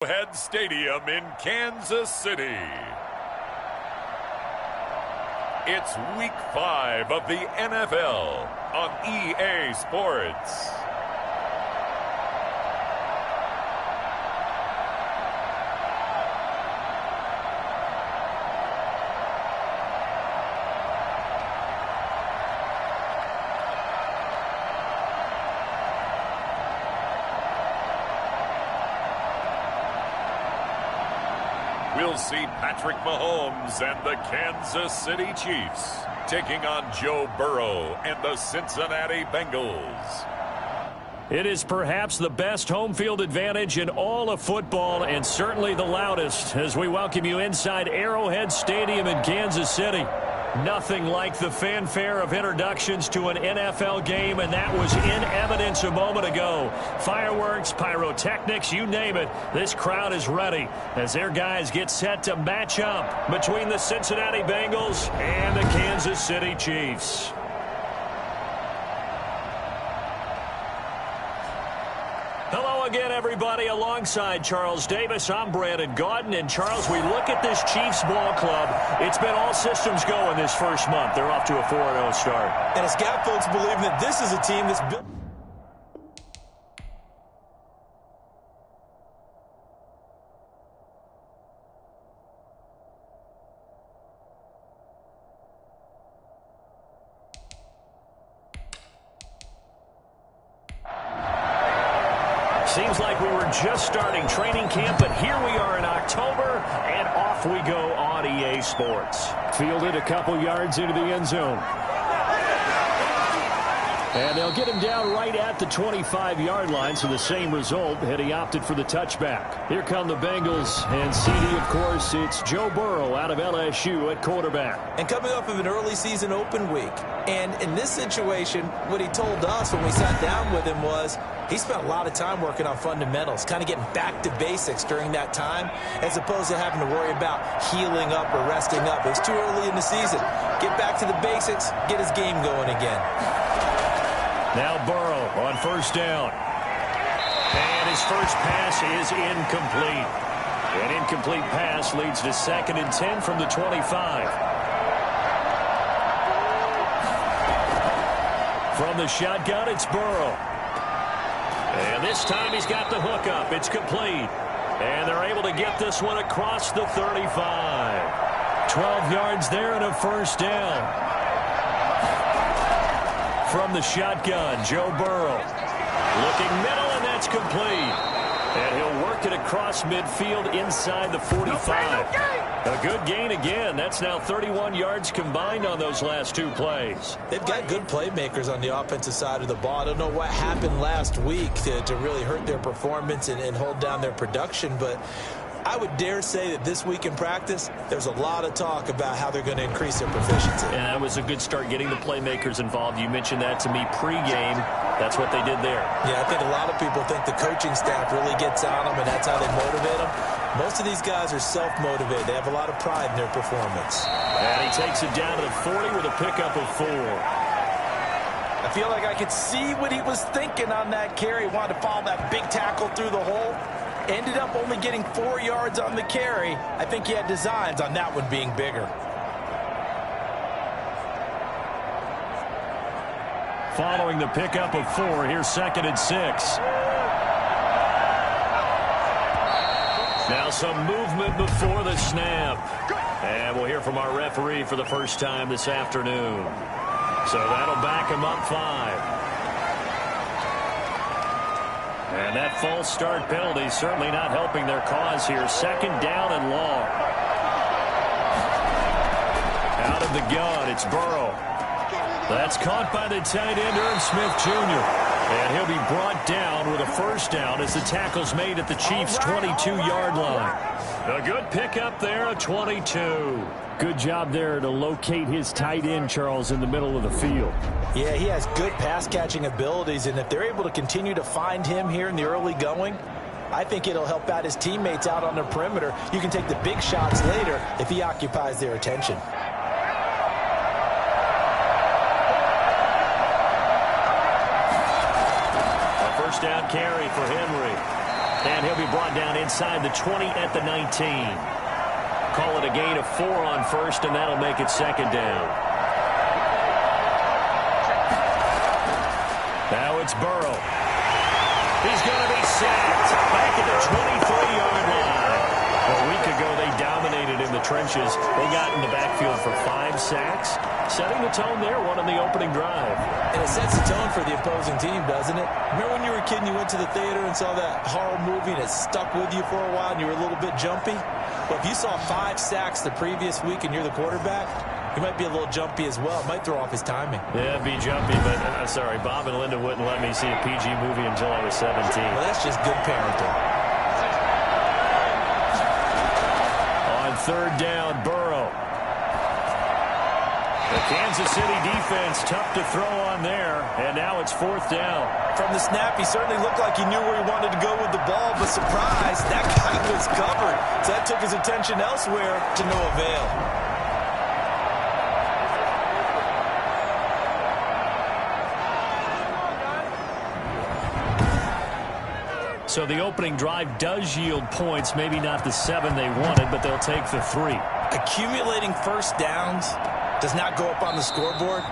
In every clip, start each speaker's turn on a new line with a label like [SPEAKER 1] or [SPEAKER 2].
[SPEAKER 1] Arrowhead Stadium in Kansas City. It's Week 5 of the NFL on EA Sports. We'll see Patrick Mahomes and the Kansas City Chiefs taking on Joe Burrow and the Cincinnati Bengals.
[SPEAKER 2] It is perhaps the best home field advantage in all of football, and certainly the loudest, as we welcome you inside Arrowhead Stadium in Kansas City. Nothing like the fanfare of introductions to an NFL game, and that was in evidence a moment ago. Fireworks, pyrotechnics, you name it. This crowd is ready as their guys get set to match up between the Cincinnati Bengals and the Kansas City Chiefs. Hello again, everybody. Alongside Charles Davis, I'm Brandon Gaudin. And, Charles, we look at this Chiefs ball club. It's been all systems go in this first month. They're off to a 4-0 start.
[SPEAKER 3] And it's got folks believing that this is a team that's built.
[SPEAKER 2] Seems like we were just starting training camp, but here we are in October, and off we go on EA Sports. Fielded a couple yards into the end zone. And they'll get him down right at the 25-yard line, so the same result had he opted for the touchback. Here come the Bengals, and CD, of course, it's Joe Burrow out of LSU at quarterback.
[SPEAKER 3] And coming off of an early season open week. And in this situation, what he told us when we sat down with him was he spent a lot of time working on fundamentals, kind of getting back to basics during that time, as opposed to having to worry about healing up or resting up. It's too early in the season. Get back to the basics, get his game going again.
[SPEAKER 2] Now Burrow on first down. And his first pass is incomplete. An incomplete pass leads to 2nd and 10 from the 25. From the shotgun, it's Burrow. And this time he's got the hook up. It's complete. And they're able to get this one across the 35. 12 yards there and a first down. From the shotgun, Joe Burrow. Looking middle, and that's complete. And he'll work it across midfield inside the 45. A good gain again. That's now 31 yards combined on those last two plays.
[SPEAKER 3] They've got good playmakers on the offensive side of the ball. I don't know what happened last week to really hurt their performance and hold down their production, but I would dare say that this week in practice, there's a lot of talk about how they're going to increase their proficiency.
[SPEAKER 2] And that was a good start getting the playmakers involved. You mentioned that to me pregame. That's what they did there.
[SPEAKER 3] Yeah, I think a lot of people think the coaching staff really gets on them, and that's how they motivate them. Most of these guys are self-motivated. They have a lot of pride in their performance.
[SPEAKER 2] And he takes it down to the 40 with a pickup of 4.
[SPEAKER 3] I feel like I could see what he was thinking on that carry. Wanted to follow that big tackle through the hole. Ended up only getting 4 yards on the carry. I think he had designs on that one being bigger.
[SPEAKER 2] Following the pickup of 4, here's 2nd and 6. Now some movement before the snap. And we'll hear from our referee for the first time this afternoon. So that'll back him up 5. And that false start penalty certainly not helping their cause here. 2nd down and long. Out of the gun, it's Burrow. That's caught by the tight end, Irv Smith Jr. And he'll be brought down with a first down as the tackle's made at the Chiefs' 22-yard line. A good pickup there, a 22. Good job there to locate his tight end, Charles, in the middle of the field.
[SPEAKER 3] Yeah, he has good pass-catching abilities, and if they're able to continue to find him here in the early going, I think it'll help out his teammates out on the perimeter. You can take the big shots later if he occupies their attention.
[SPEAKER 2] A first down carry for Henry. And he'll be brought down inside the 20 at the 19. Call it a gain of 4 on first, and that'll make it second down. Now it's Burrow. He's going to be sacked back at the 23-yard line. A week ago, they dominated in the trenches. They got in the backfield for 5 sacks, setting the tone there, one on the opening drive.
[SPEAKER 3] And it sets the tone for the opposing team, doesn't it? Remember when you were a kid and you went to the theater and saw that horror movie and it stuck with you for a while and you were a little bit jumpy? Well, if you saw 5 sacks the previous week and you're the quarterback, he might be a little jumpy as well. Might throw off his timing.
[SPEAKER 2] Yeah, be jumpy, but sorry, Bob and Linda wouldn't let me see a PG movie until I was 17.
[SPEAKER 3] Well, that's just good parenting.
[SPEAKER 2] On third down, Burrow. The Kansas City defense tough to throw on there, and now it's 4th down.
[SPEAKER 3] From the snap, he certainly looked like he knew where he wanted to go with the ball, but surprise, that guy was covered. So that took his attention elsewhere to no avail.
[SPEAKER 2] So the opening drive does yield points, maybe not the 7 they wanted, but they'll take the 3.
[SPEAKER 3] Accumulating first downs does not go up on the scoreboard,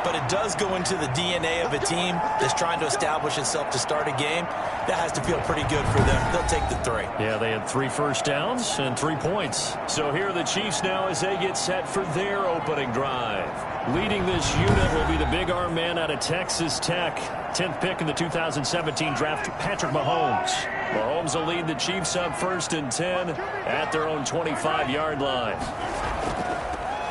[SPEAKER 3] but it does go into the DNA of a team that's trying to establish itself to start a game. That has to feel pretty good for them. They'll take the 3.
[SPEAKER 2] Yeah, they had 3 first downs and 3 points. So here are the Chiefs now as they get set for their opening drive. Leading this unit will be the big arm man out of Texas Tech. 10th pick in the 2017 draft, Patrick Mahomes. Mahomes will lead the Chiefs up 1st and 10 at their own 25-yard line.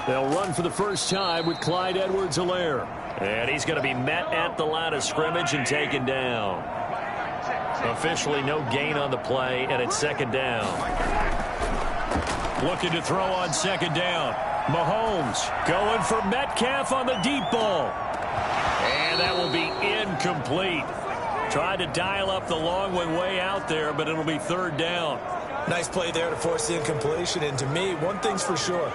[SPEAKER 2] They'll run for the first time with Clyde Edwards-Helaire. And he's going to be met at the line of scrimmage and taken down. Officially no gain on the play, and it's 2nd down. Looking to throw on 2nd down. Mahomes going for Metcalf on the deep ball. And that will be incomplete. Tried to dial up the long one way out there, but it'll be 3rd down.
[SPEAKER 3] Nice play there to force the incompletion. And to me, one thing's for sure.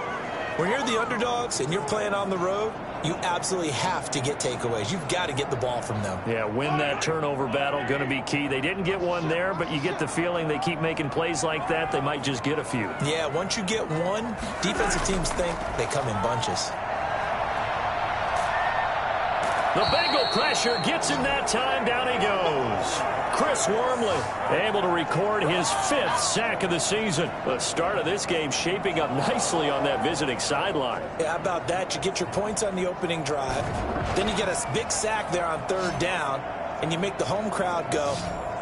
[SPEAKER 3] When you're the underdogs and you're playing on the road, you absolutely have to get takeaways. You've got to get the ball from them.
[SPEAKER 2] Yeah, win that turnover battle, going to be key. They didn't get one there, but you get the feeling they keep making plays like that, they might just get a few.
[SPEAKER 3] Yeah, once you get one, defensive teams think they come in bunches.
[SPEAKER 2] The Bengal pressure gets him that time. Down he goes. Chris Wormley able to record his 5th sack of the season. The start of this game shaping up nicely on that visiting sideline.
[SPEAKER 3] Yeah, how about that? You get your points on the opening drive. Then you get a big sack there on 3rd down, and you make the home crowd go,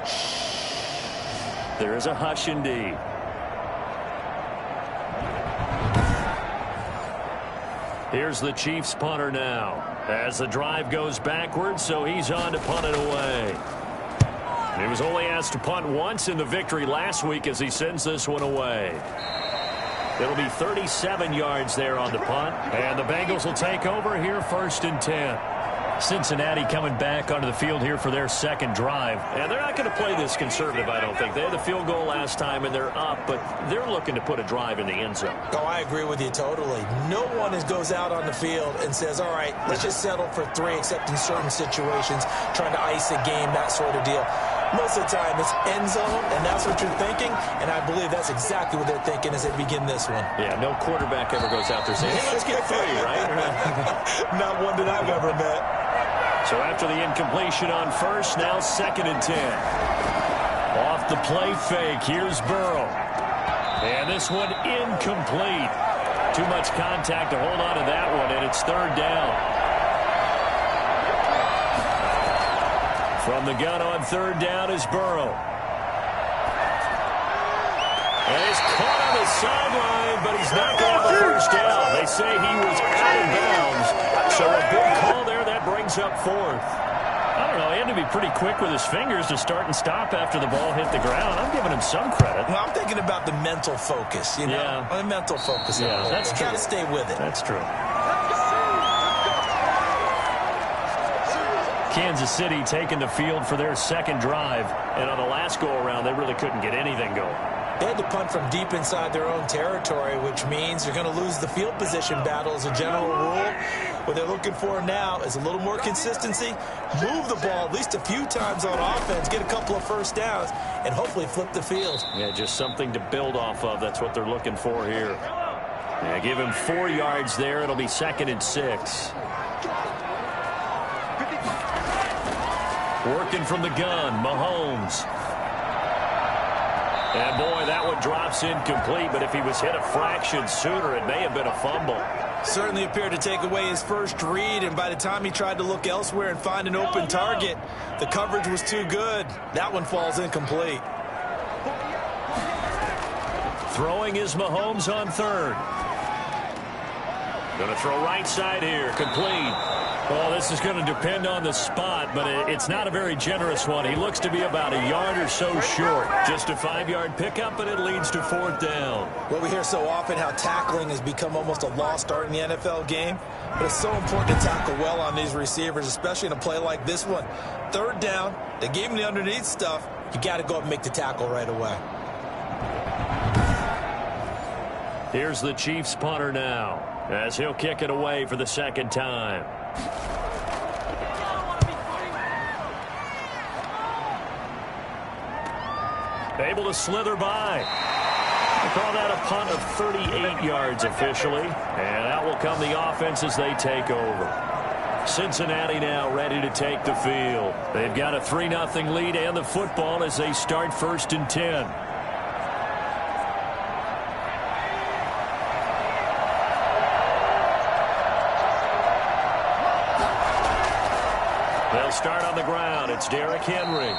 [SPEAKER 3] shh.
[SPEAKER 2] There is a hush indeed. Here's the Chiefs punter now. As the drive goes backwards, so he's on to punt it away. He was only asked to punt once in the victory last week as he sends this one away. It'll be 37 yards there on the punt. And the Bengals will take over here 1st and 10. Cincinnati coming back onto the field here for their 2nd drive. And they're not going to play this conservative, I don't think. They had the field goal last time, and they're up, but they're looking to put a drive in the end zone.
[SPEAKER 3] Oh, I agree with you totally. No one goes out on the field and says, all right, let's just settle for 3, except in certain situations, trying to ice a game, that sort of deal. Most of the time, it's end zone, and that's what you're thinking, and I believe that's exactly what they're thinking as they begin this one.
[SPEAKER 2] Yeah, no quarterback ever goes out there saying, hey, let's get 3, right?
[SPEAKER 3] Not one that I've ever met.
[SPEAKER 2] So after the incompletion on 1st, now 2nd and 10. Off the play fake, here's Burrow. And this one incomplete. Too much contact to hold on to that one, and it's 3rd down. From the gun on 3rd down is Burrow. And he's caught on the sideline, but he's not going to have the 1st down. They say he was out of bounds. So a big call there, that brings up 4th. I don't know, he had to be pretty quick with his fingers to start and stop after the ball hit the ground. I'm giving him some credit.
[SPEAKER 3] Well, I'm thinking about the mental focus, you know?
[SPEAKER 2] Yeah.
[SPEAKER 3] The mental focus.
[SPEAKER 2] Yeah, that's true.
[SPEAKER 3] Got to stay with it.
[SPEAKER 2] That's true. Kansas City taking the field for their 2nd drive. And on the last go-around, they really couldn't get anything going.
[SPEAKER 3] They had to punt from deep inside their own territory, which means you're going to lose the field position battle as a general rule. What they're looking for now is a little more consistency, move the ball at least a few times on offense, get a couple of 1st downs, and hopefully flip the field.
[SPEAKER 2] Yeah, just something to build off of. That's what they're looking for here. Yeah, give him 4 yards there. It'll be 2nd and 6. Working from the gun, Mahomes. And boy, that one drops incomplete, but if he was hit a fraction sooner, it may have been a fumble.
[SPEAKER 3] Certainly appeared to take away his first read, and by the time he tried to look elsewhere and find an open target, the coverage was too good. That one falls incomplete.
[SPEAKER 2] Throwing is Mahomes on 3rd. Going to throw right side here, complete. Well, this is going to depend on the spot, but it's not a very generous one. He looks to be about a yard or so short. Just a 5-yard pickup, and it leads to 4th down.
[SPEAKER 3] Well, we hear so often how tackling has become almost a lost art in the NFL game, but it's so important to tackle well on these receivers, especially in a play like this one. 3rd down, they gave him the underneath stuff. You got to go up and make the tackle right away.
[SPEAKER 2] Here's the Chiefs punter now, as he'll kick it away for the 2nd time. Able to slither by. They call that a punt of 38 yards officially. And out will come the offense as they take over. Cincinnati now ready to take the field. They've got a 3-0 lead and the football as they start 1st and 10. They'll start on the ground. It's Derrick Henry.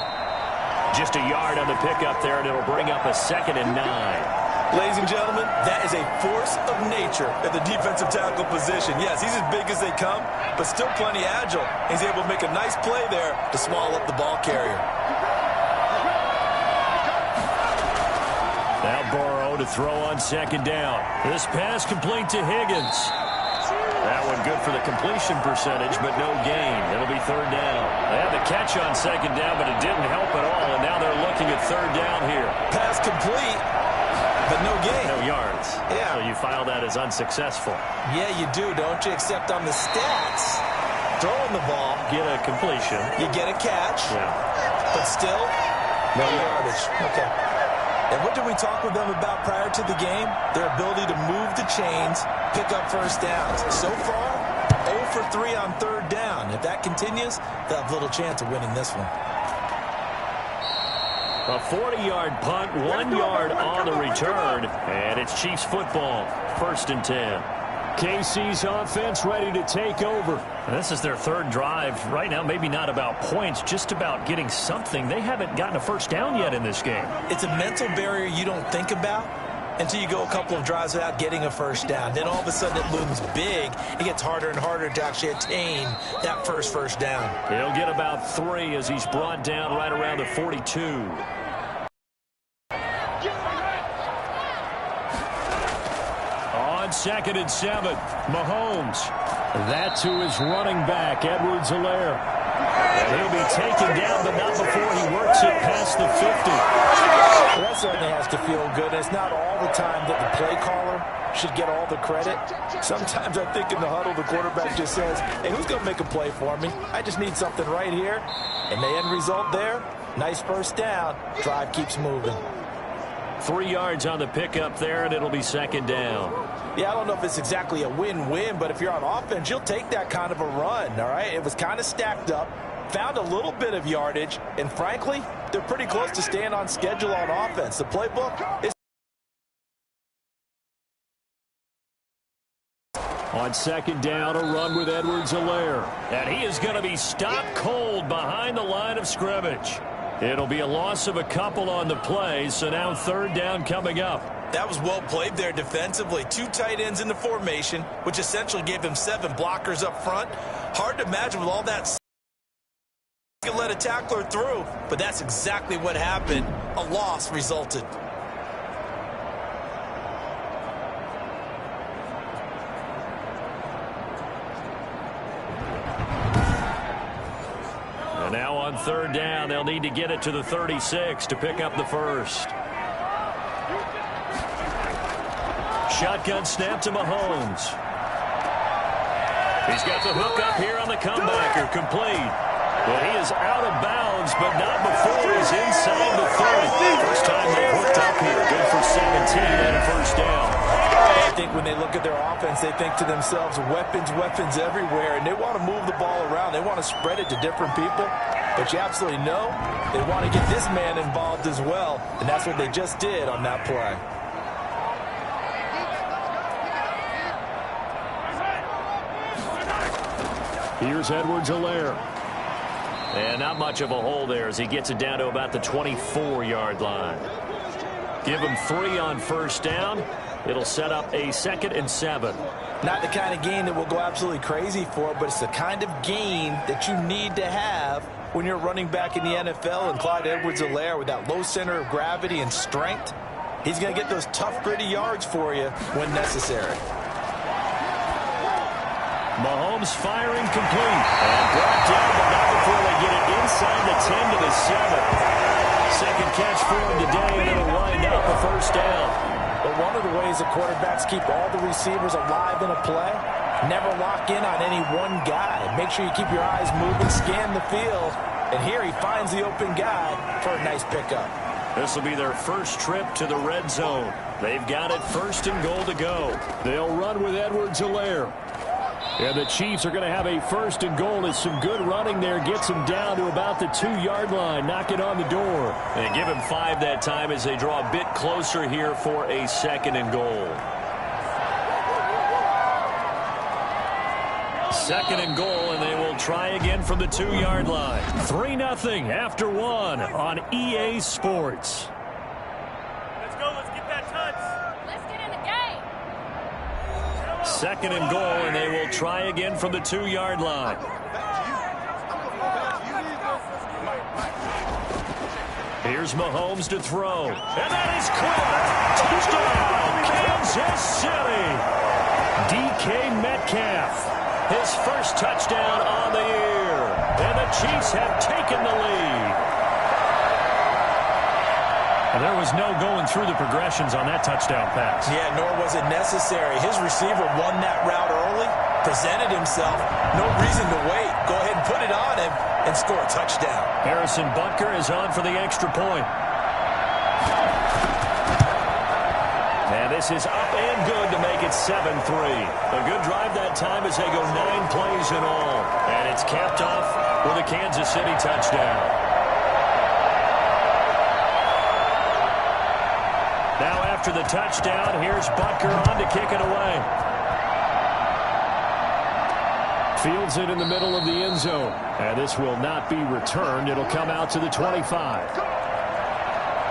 [SPEAKER 2] Just a yard on the pickup there, and it'll bring up a 2nd and 9.
[SPEAKER 3] Ladies and gentlemen, that is a force of nature at the defensive tackle position. Yes, he's as big as they come, but still plenty agile. He's able to make a nice play there to swallow up the ball carrier.
[SPEAKER 2] Now Burrow to throw on 2nd down. This pass complete to Higgins. That one good for the completion percentage, but no gain. It'll be 3rd down. They had the catch on 2nd down, but it didn't help at all, and now they're looking at 3rd down here.
[SPEAKER 3] Pass complete, but no gain.
[SPEAKER 2] No yards.
[SPEAKER 3] Yeah.
[SPEAKER 2] So you file that as unsuccessful.
[SPEAKER 3] Yeah, you do, don't you? Except on the stats, throwing the ball,
[SPEAKER 2] Get a completion.
[SPEAKER 3] you get a catch,
[SPEAKER 2] Yeah.
[SPEAKER 3] but still, no yardage. Okay. And what did we talk with them about prior to the game? Their ability to move the chains, pick up 1st downs. So far, 0 for 3 on 3rd down. If that continues, they'll have little chance of winning this one.
[SPEAKER 2] A 40-yard punt, 1 yard on the return, and it's Chiefs football, 1st and 10. KC's offense ready to take over. And this is their 3rd drive. Right now, maybe not about points, just about getting something. They haven't gotten a 1st down yet in this game.
[SPEAKER 3] It's a mental barrier you don't think about until you go a couple of drives without getting a 1st down. Then all of a sudden it looms big. It gets harder and harder to actually attain that first down.
[SPEAKER 2] He'll get about 3 as he's brought down right around the 42. On 2nd and 7, Mahomes. That to his running back, Edwards-Helaire. And he'll be taken down, but not before he works it past the 50.
[SPEAKER 3] Well, that certainly has to feel good. It's not all the time that the play caller should get all the credit. Sometimes I think in the huddle, the quarterback just says, hey, who's going to make a play for me? I just need something right here. And the end result there, nice 1st down. Drive keeps moving.
[SPEAKER 2] 3 yards on the pickup there, and it'll be 2nd down.
[SPEAKER 3] Yeah, I don't know if it's exactly a win-win, but if you're on offense, you'll take that kind of a run, all right? It was kind of stacked up, found a little bit of yardage, and frankly, they're pretty close to staying on schedule on offense. The playbook is...
[SPEAKER 2] On 2nd down, a run with Edwards-Helaire. And he is going to be stopped cold behind the line of scrimmage. It'll be a loss of a couple on the play, so now 3rd down coming up.
[SPEAKER 3] That was well played there defensively. 2 tight ends in the formation, which essentially gave him 7 blockers up front. Hard to imagine with all that. You can let a tackler through, but that's exactly what happened. A loss resulted.
[SPEAKER 2] And now on 3rd down, they'll need to get it to the 36 to pick up the 1st. Shotgun snap to Mahomes. He's got the hook up here on the comebacker, complete. Well, he is out of bounds, but not before he's inside the 30. First time they've hooked up here. Good for 17 and a first down.
[SPEAKER 3] I think when they look at their offense, they think to themselves, weapons, weapons everywhere, and they want to move the ball around. They want to spread it to different people, but you absolutely know they want to get this man involved as well, and that's what they just did on that play.
[SPEAKER 2] Here's Edwards-Helaire. And not much of a hole there as he gets it down to about the 24-yard line. Give him 3 on first down. It'll set up a 2nd and 7.
[SPEAKER 3] Not the kind of gain that we'll go absolutely crazy for, but it's the kind of gain that you need to have when you're running back in the NFL. And Clyde Edwards-Helaire, with that low center of gravity and strength, he's going to get those tough, gritty yards for you when necessary.
[SPEAKER 2] Mahomes firing complete. And brought down, but not before they get it inside the 10 to the 7. Second catch for him today, and it'll wind up a first down.
[SPEAKER 3] But one of the ways that quarterbacks keep all the receivers alive in a play, never lock in on any one guy. Make sure you keep your eyes moving, scan the field. And here he finds the open guy for a nice pickup.
[SPEAKER 2] This will be their first trip to the red zone. They've got it 1st and goal to go. They'll run with Edwards-Helaire. And the Chiefs are going to have a 1st and goal as some good running there gets him down to about the 2-yard line. Knock it on the door. And give him 5 that time as they draw a bit closer here for a 2nd and goal. 2nd and goal, and they will try again from the 2-yard line. 3-0 after 1 on EA Sports.
[SPEAKER 4] Let's go. Let's get that touch. Let's get in the game.
[SPEAKER 2] 2nd and goal, and they will try again from the 2-yard line. Here's Mahomes to throw. And that is caught. Touchdown, Kansas City. DK Metcalf. His first touchdown on the year. And the Chiefs have taken the lead. And there was no going through the progressions on that touchdown pass.
[SPEAKER 3] Yeah, nor was it necessary. His receiver won that route early, presented himself. No reason to wait. Go ahead and put it on him and score a touchdown.
[SPEAKER 2] Harrison Butker is on for the extra point. And this is up and good to make it 7-3. A good drive that time as they go 9 plays in all. And it's capped off with a Kansas City touchdown. Now after the touchdown, here's Butker on to kick it away. Fields it in the middle of the end zone. And this will not be returned. It'll come out to the 25.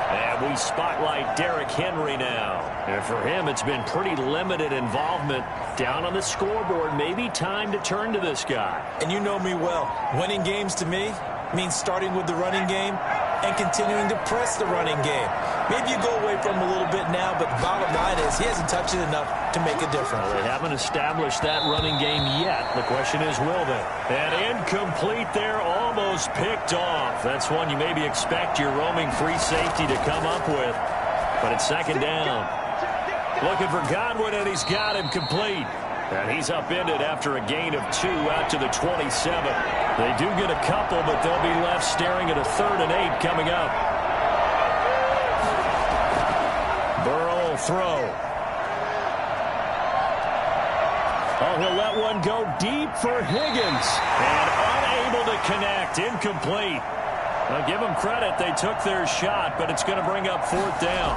[SPEAKER 2] And we spotlight Derrick Henry now. And for him, it's been pretty limited involvement down on the scoreboard. Maybe time to turn to this guy.
[SPEAKER 3] And you know me well. Winning games to me means starting with the running game and continuing to press the running game. Maybe you go away from him a little bit now, but the bottom line is he hasn't touched it enough to make a difference.
[SPEAKER 2] Well, they haven't established that running game yet. The question is, will they? And incomplete there, almost picked off. That's one you maybe expect your roaming free safety to come up with. But it's 2nd down. Looking for Godwin, and he's got him complete. And he's upended after a gain of 2 out to the 27. They do get a couple, but they'll be left staring at a 3rd and 8 coming up. Burrow will throw. Oh, he'll let one go deep for Higgins. And unable to connect. Incomplete. Now, give them credit. They took their shot, but it's going to bring up 4th down.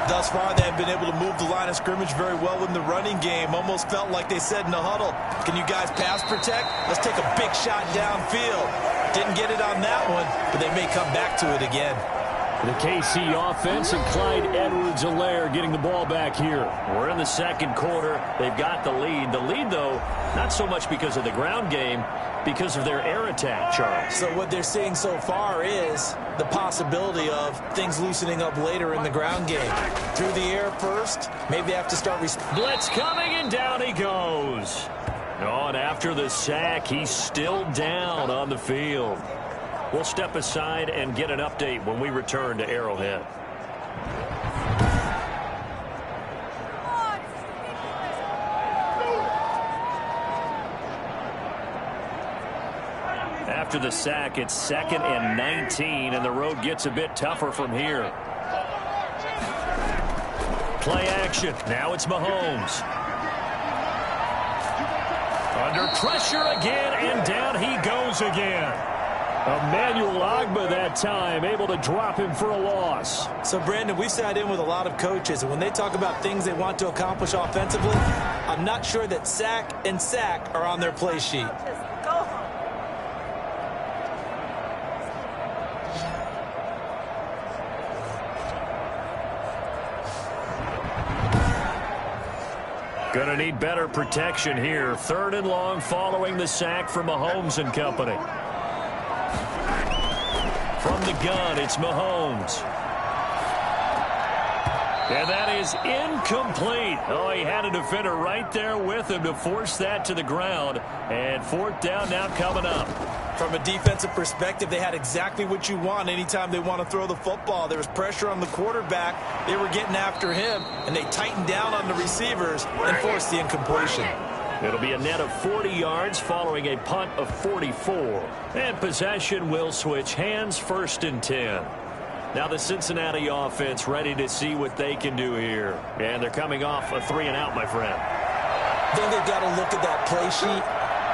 [SPEAKER 3] Thus far, they have been able to move the line of scrimmage very well in the running game. Almost felt like they said in the huddle, can you guys pass protect? Let's take a big shot downfield. Didn't get it on that one, but they may come back to it again.
[SPEAKER 2] The KC offense and Clyde Edwards-Helaire getting the ball back here. We're in the 2nd quarter. They've got the lead. The lead, though, not so much because of the ground game, because of their air attack, Charles.
[SPEAKER 3] So what they're seeing so far is the possibility of things loosening up later in the ground game. Through the air first, maybe they have to start...
[SPEAKER 2] Blitz coming, and down he goes. Oh, and after the sack, he's still down on the field. We'll step aside and get an update when we return to Arrowhead. after the sack. It's 2nd and 19, and the road gets a bit tougher from here. Play action. Now it's Mahomes. Under pressure again, and down he goes again. Emmanuel Ogbah that time, able to drop him for a loss.
[SPEAKER 3] So, Brandon, we've sat in with a lot of coaches, and when they talk about things they want to accomplish offensively, I'm not sure that sack and sack are on their play sheet.
[SPEAKER 2] Gonna need better protection here. 3rd and long following the sack from Mahomes and company. From the gun, it's Mahomes. And that is incomplete. Oh, he had a defender right there with him to force that to the ground. And 4th down now coming up.
[SPEAKER 3] From a defensive perspective, they had exactly what you want anytime they want to throw the football. There was pressure on the quarterback. They were getting after him, and they tightened down on the receivers and forced the incompletion.
[SPEAKER 2] It'll be a net of 40 yards following a punt of 44. And possession will switch hands, 1st and 10. Now the Cincinnati offense ready to see what they can do here. And they're coming off a 3-and-out, my friend.
[SPEAKER 3] I think they've got to look at that play sheet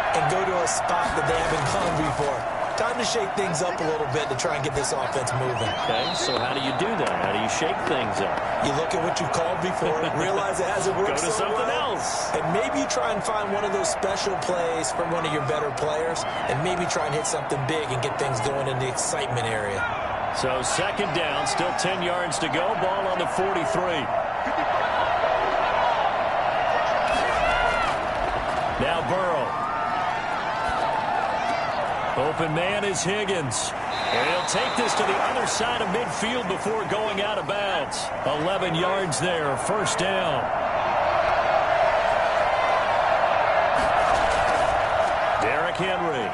[SPEAKER 3] and go to a spot that they haven't gone before. Time to shake things up a little bit to try and get this offense moving.
[SPEAKER 2] Okay, so how do you do that? How do you shake things up?
[SPEAKER 3] You look at what you called before, realize it hasn't worked
[SPEAKER 2] Go to
[SPEAKER 3] so
[SPEAKER 2] something
[SPEAKER 3] well,
[SPEAKER 2] else.
[SPEAKER 3] and maybe you try and find one of those special plays from one of your better players, and maybe try and hit something big and get things going in the excitement area.
[SPEAKER 2] So 2nd down, still 10 yards to go. Ball on the 43. Now Burrow. Open man is Higgins. And he'll take this to the other side of midfield before going out of bounds. 11 yards there, 1st down. Derrick Henry.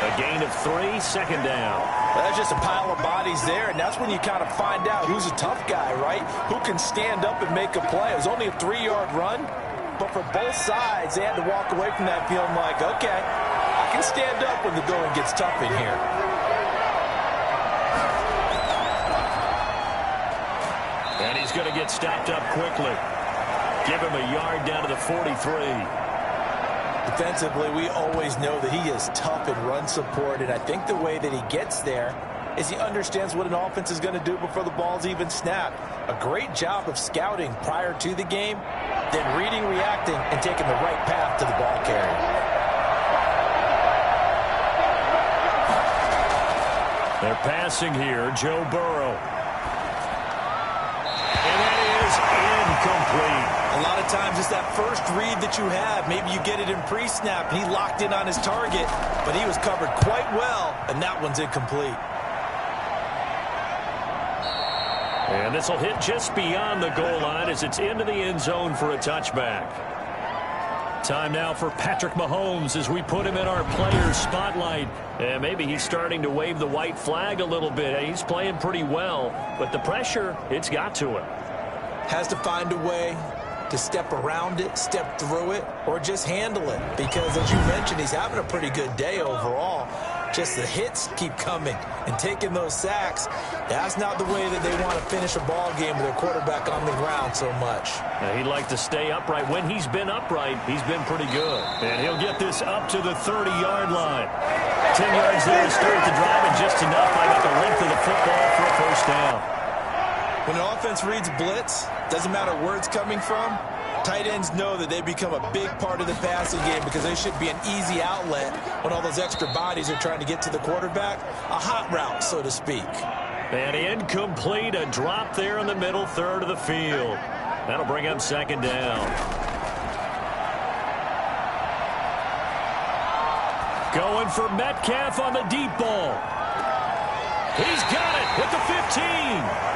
[SPEAKER 2] A gain of 3, 2nd down.
[SPEAKER 3] That's just a pile of bodies there, and that's when you kind of find out who's a tough guy, right? Who can stand up and make a play. It was only a 3-yard run, but for both sides, they had to walk away from that feeling like, okay, I can stand up when the going gets tough in here.
[SPEAKER 2] And he's going to get stopped up quickly. Give him a yard down to the 43.
[SPEAKER 3] Defensively, we always know that he is tough in run support, and I think the way that he gets there is he understands what an offense is going to do before the ball's even snapped. A great job of scouting prior to the game, then reading, reacting, and taking the right path to the ball carrier.
[SPEAKER 2] They're passing here, Joe Burrow. And that is incomplete.
[SPEAKER 3] A lot of times it's that first read that you have. Maybe you get it in pre-snap, and he locked in on his target, but he was covered quite well, and that one's incomplete.
[SPEAKER 2] And this will hit just beyond the goal line as it's into the end zone for a touchback. Time now for Patrick Mahomes as we put him in our player spotlight. And maybe he's starting to wave the white flag a little bit. He's playing pretty well, but the pressure, it's got to him.
[SPEAKER 3] Has to find a way to step around it, step through it, or just handle it. Because, as you mentioned, he's having a pretty good day overall. Just the hits keep coming and taking those sacks. That's not the way that they want to finish a ball game with their quarterback on the ground so much.
[SPEAKER 2] Now, he'd like to stay upright. When he's been upright, he's been pretty good. And he'll get this up to the 30-yard line. 10 yards there to start the drive, and just enough by about the length of the football for a 1st down.
[SPEAKER 3] When an offense reads blitz, doesn't matter where it's coming from, tight ends know that they become a big part of the passing game because they should be an easy outlet when all those extra bodies are trying to get to the quarterback. A hot route, so to speak.
[SPEAKER 2] And incomplete, a drop there in the middle third of the field. That'll bring up 2nd down. Going for Metcalf on the deep ball. He's got it with the 15.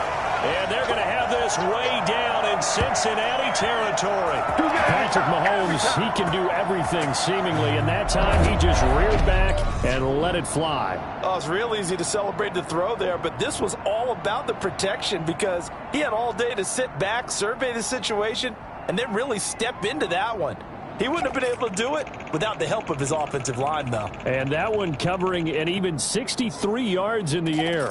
[SPEAKER 2] And they're going to have this way down in Cincinnati territory.
[SPEAKER 5] Patrick Mahomes, he can do everything seemingly, and that time he just reared back and let it fly.
[SPEAKER 3] Oh, it's real easy to celebrate the throw there, but this was all about the protection because he had all day to sit back, survey the situation, and then really step into that one. He wouldn't have been able to do it without the help of his offensive line, though.
[SPEAKER 5] And that one covering an even 63 yards in the air.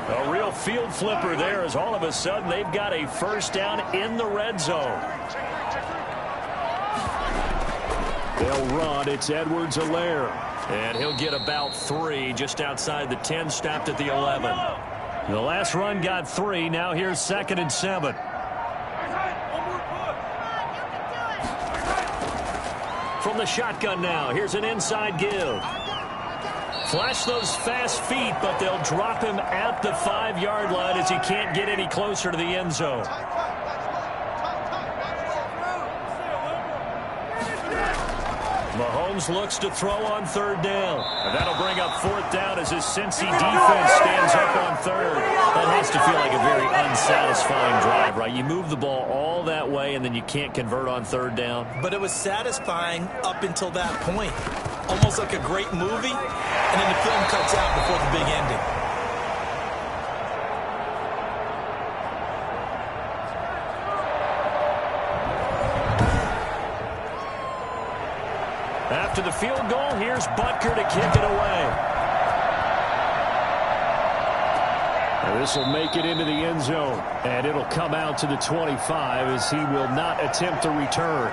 [SPEAKER 2] A real field flipper there as all of a sudden they've got a first down in the red zone.
[SPEAKER 5] They'll run. It's Edwards-Helaire.
[SPEAKER 2] And he'll get about 3 just outside the 10, stopped at the 11.
[SPEAKER 5] The last run got 3. Now here's 2nd and 7.
[SPEAKER 2] From the shotgun now, here's an inside give. Flash those fast feet, but they'll drop him at the 5-yard line as he can't get any closer to the end zone. Mahomes looks to throw on 3rd down. And that'll bring up 4th down as his Cincy defense stands up on 3rd. That has to feel like a very unsatisfying drive, right? You move the ball all that way, and then you can't convert on 3rd down.
[SPEAKER 3] But it was satisfying up until that point. Almost like a great movie, and then the film cuts out before the big ending.
[SPEAKER 2] After the field goal, here's Butker to kick it away.
[SPEAKER 5] This will make it into the end zone, and it'll come out to the 25 as he will not attempt to return.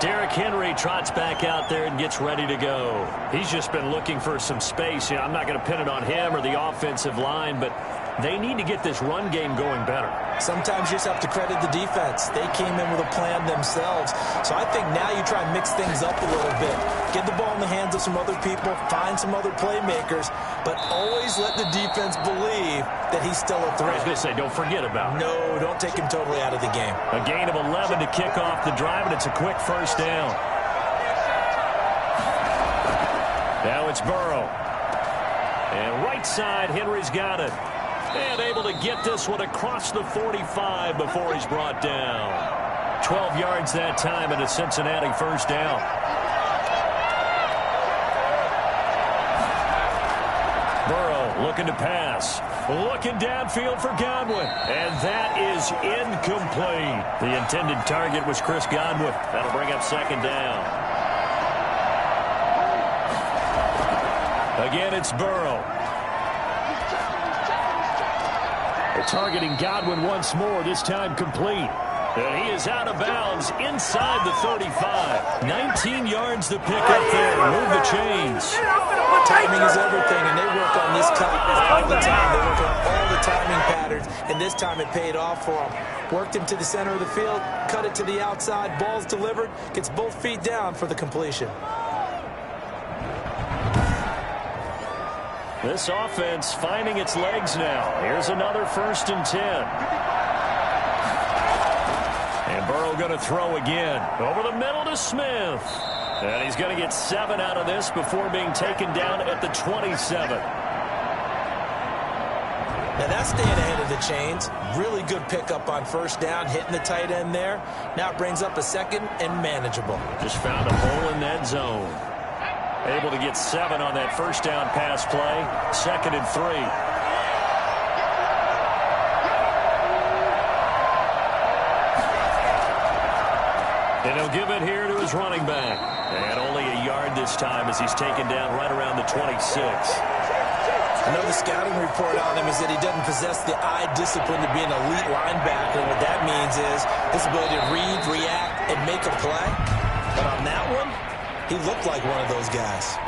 [SPEAKER 2] Derrick Henry trots back out there and gets ready to go. He's just been looking for some space. I'm not going to pin it on him or the offensive line, but they need to get this run game going better.
[SPEAKER 3] Sometimes you just have to credit the defense. They came in with a plan themselves. So I think now you try and mix things up a little bit. Get the ball in the hands of some other people, find some other playmakers, but always let the defense believe that he's still a threat.
[SPEAKER 2] I was going to say, don't forget about him.
[SPEAKER 3] No, don't take him totally out of the game.
[SPEAKER 2] A gain of 11 to kick off the drive, and it's a quick first down. Now it's Burrow. And right side, Henry's got it. And able to get this one across the 45 before he's brought down. 12 yards that time and a Cincinnati first down. Burrow looking to pass. Looking downfield for Godwin. And that is incomplete. The intended target was Chris Godwin. That'll bring up 2nd down. Again, it's Burrow.
[SPEAKER 5] They're targeting Godwin once more, this time complete.
[SPEAKER 2] And he is out of bounds inside the 35. 19 yards to pick up there. Move the chains.
[SPEAKER 3] Timing is everything, and they work on this cut all the time. They work on all the timing patterns, and this time it paid off for him. Worked him to the center of the field, cut it to the outside, ball's delivered, gets both feet down for the completion.
[SPEAKER 2] This offense finding its legs now. Here's another 1st and 10. And Burrow going to throw again. Over the middle to Smith. And he's going to get 7 out of this before being taken down at the 27.
[SPEAKER 3] Now that's staying ahead of the chains. Really good pickup on 1st down, hitting the tight end there. Now it brings up a 2nd and manageable.
[SPEAKER 2] Just found a hole in that zone. Able to get 7 on that 1st down pass play. 2nd and 3. And he'll give it here to his running back. And only a yard this time as he's taken down right around the 26.
[SPEAKER 3] I know the scouting report on him is that he doesn't possess the eye discipline to be an elite linebacker. What that means is his ability to read, react, and make a play. But on that one, he looked like one of those guys.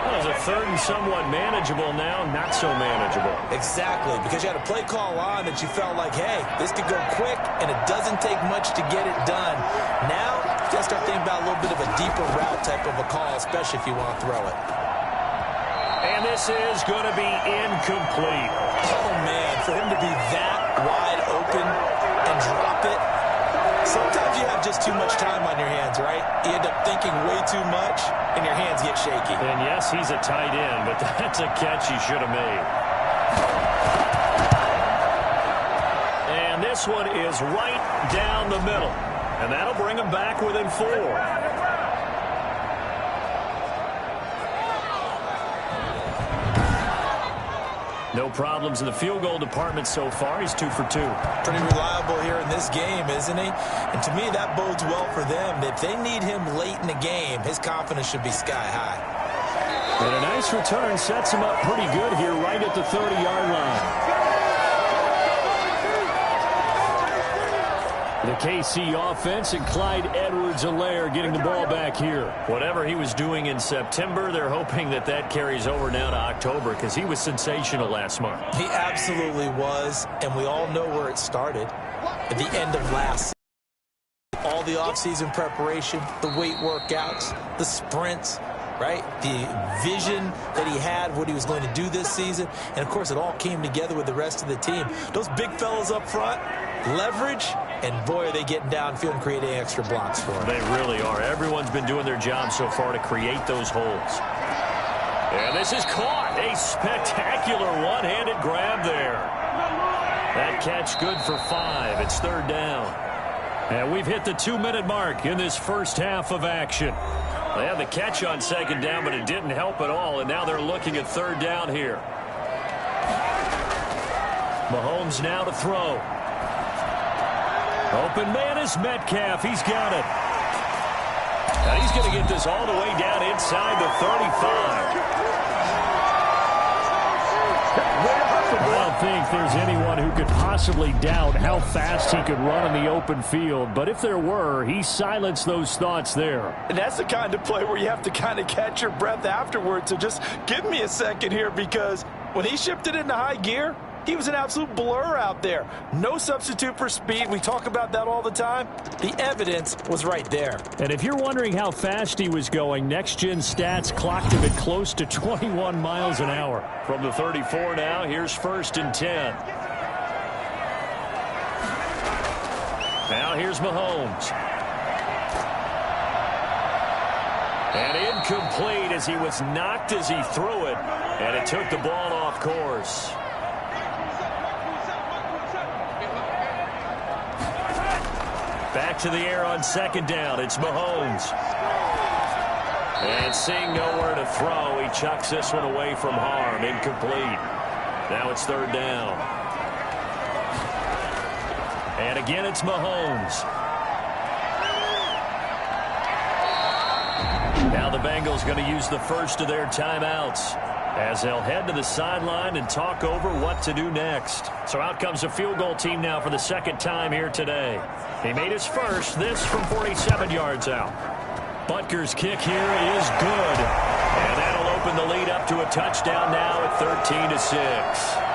[SPEAKER 2] Well, it's a 3rd and somewhat manageable now, not so manageable.
[SPEAKER 3] Exactly, because you had a play call on that you felt like, hey, this could go quick, and it doesn't take much to get it done. Now, you got to start thinking about a little bit of a deeper route type of a call, especially if you want to throw it.
[SPEAKER 2] And this is going to be incomplete.
[SPEAKER 3] Oh, man, for him to be that wide open and drop it, sometimes you have just too much time on your hands, right? You end up thinking way too much, and your hands get shaky.
[SPEAKER 2] And yes, he's a tight end, but that's a catch he should have made. And this one is right down the middle. And that'll bring him back within 4. No problems in the field goal department so far. He's 2 for 2.
[SPEAKER 3] Pretty reliable here in this game, isn't he? And to me, that bodes well for them. If they need him late in the game, his confidence should be sky high.
[SPEAKER 2] And a nice return sets him up pretty good here right at the 30-yard line. The KC offense and Clyde Edwards-Helaire getting the ball back here. Whatever he was doing in September, they're hoping that that carries over now to October because he was sensational last month.
[SPEAKER 3] He absolutely was, and we all know where it started at the end of last season. All the offseason preparation, the weight workouts, the sprints, right? The vision that he had, what he was going to do this season. And, of course, it all came together with the rest of the team. Those big fellas up front, leverage, and, boy, are they getting downfield and creating extra blocks for him.
[SPEAKER 2] They really are. Everyone's been doing their job so far to create those holes. And this is caught. A spectacular one-handed grab there. That catch good for 5. It's 3rd down. And we've hit the 2-minute mark in this first half of action. They had the catch on 2nd down, but it didn't help at all, and now they're looking at 3rd down here. Mahomes now to throw. Open man is Metcalf. He's got it. And he's going to get this all the way down inside the 35. I don't think there's anyone who could possibly doubt how fast he could run in the open field. But if there were, he silenced those thoughts there.
[SPEAKER 6] And that's the kind of play where you have to kind of catch your breath afterwards. So just give me a second here, because when he shifted into high gear, he was an absolute blur out there. No substitute for speed. We talk about that all the time.
[SPEAKER 3] The evidence was right there.
[SPEAKER 2] And if you're wondering how fast he was going, next-gen stats clocked him at close to 21 miles an hour. From the 34 now, here's 1st and 10. Now here's Mahomes. And incomplete as he was knocked as he threw it. And it took the ball off course. Back to the air on 2nd down. It's Mahomes. And seeing nowhere to throw, he chucks this one away from harm. Incomplete. Now it's 3rd down. And again, it's Mahomes. Now the Bengals going to use the first of their timeouts as they'll head to the sideline and talk over what to do next. So out comes a field goal team now for the 2nd time here today. He made his first, this from 47 yards out. Butker's kick here is good. And that'll open the lead up to a touchdown now at 13-6.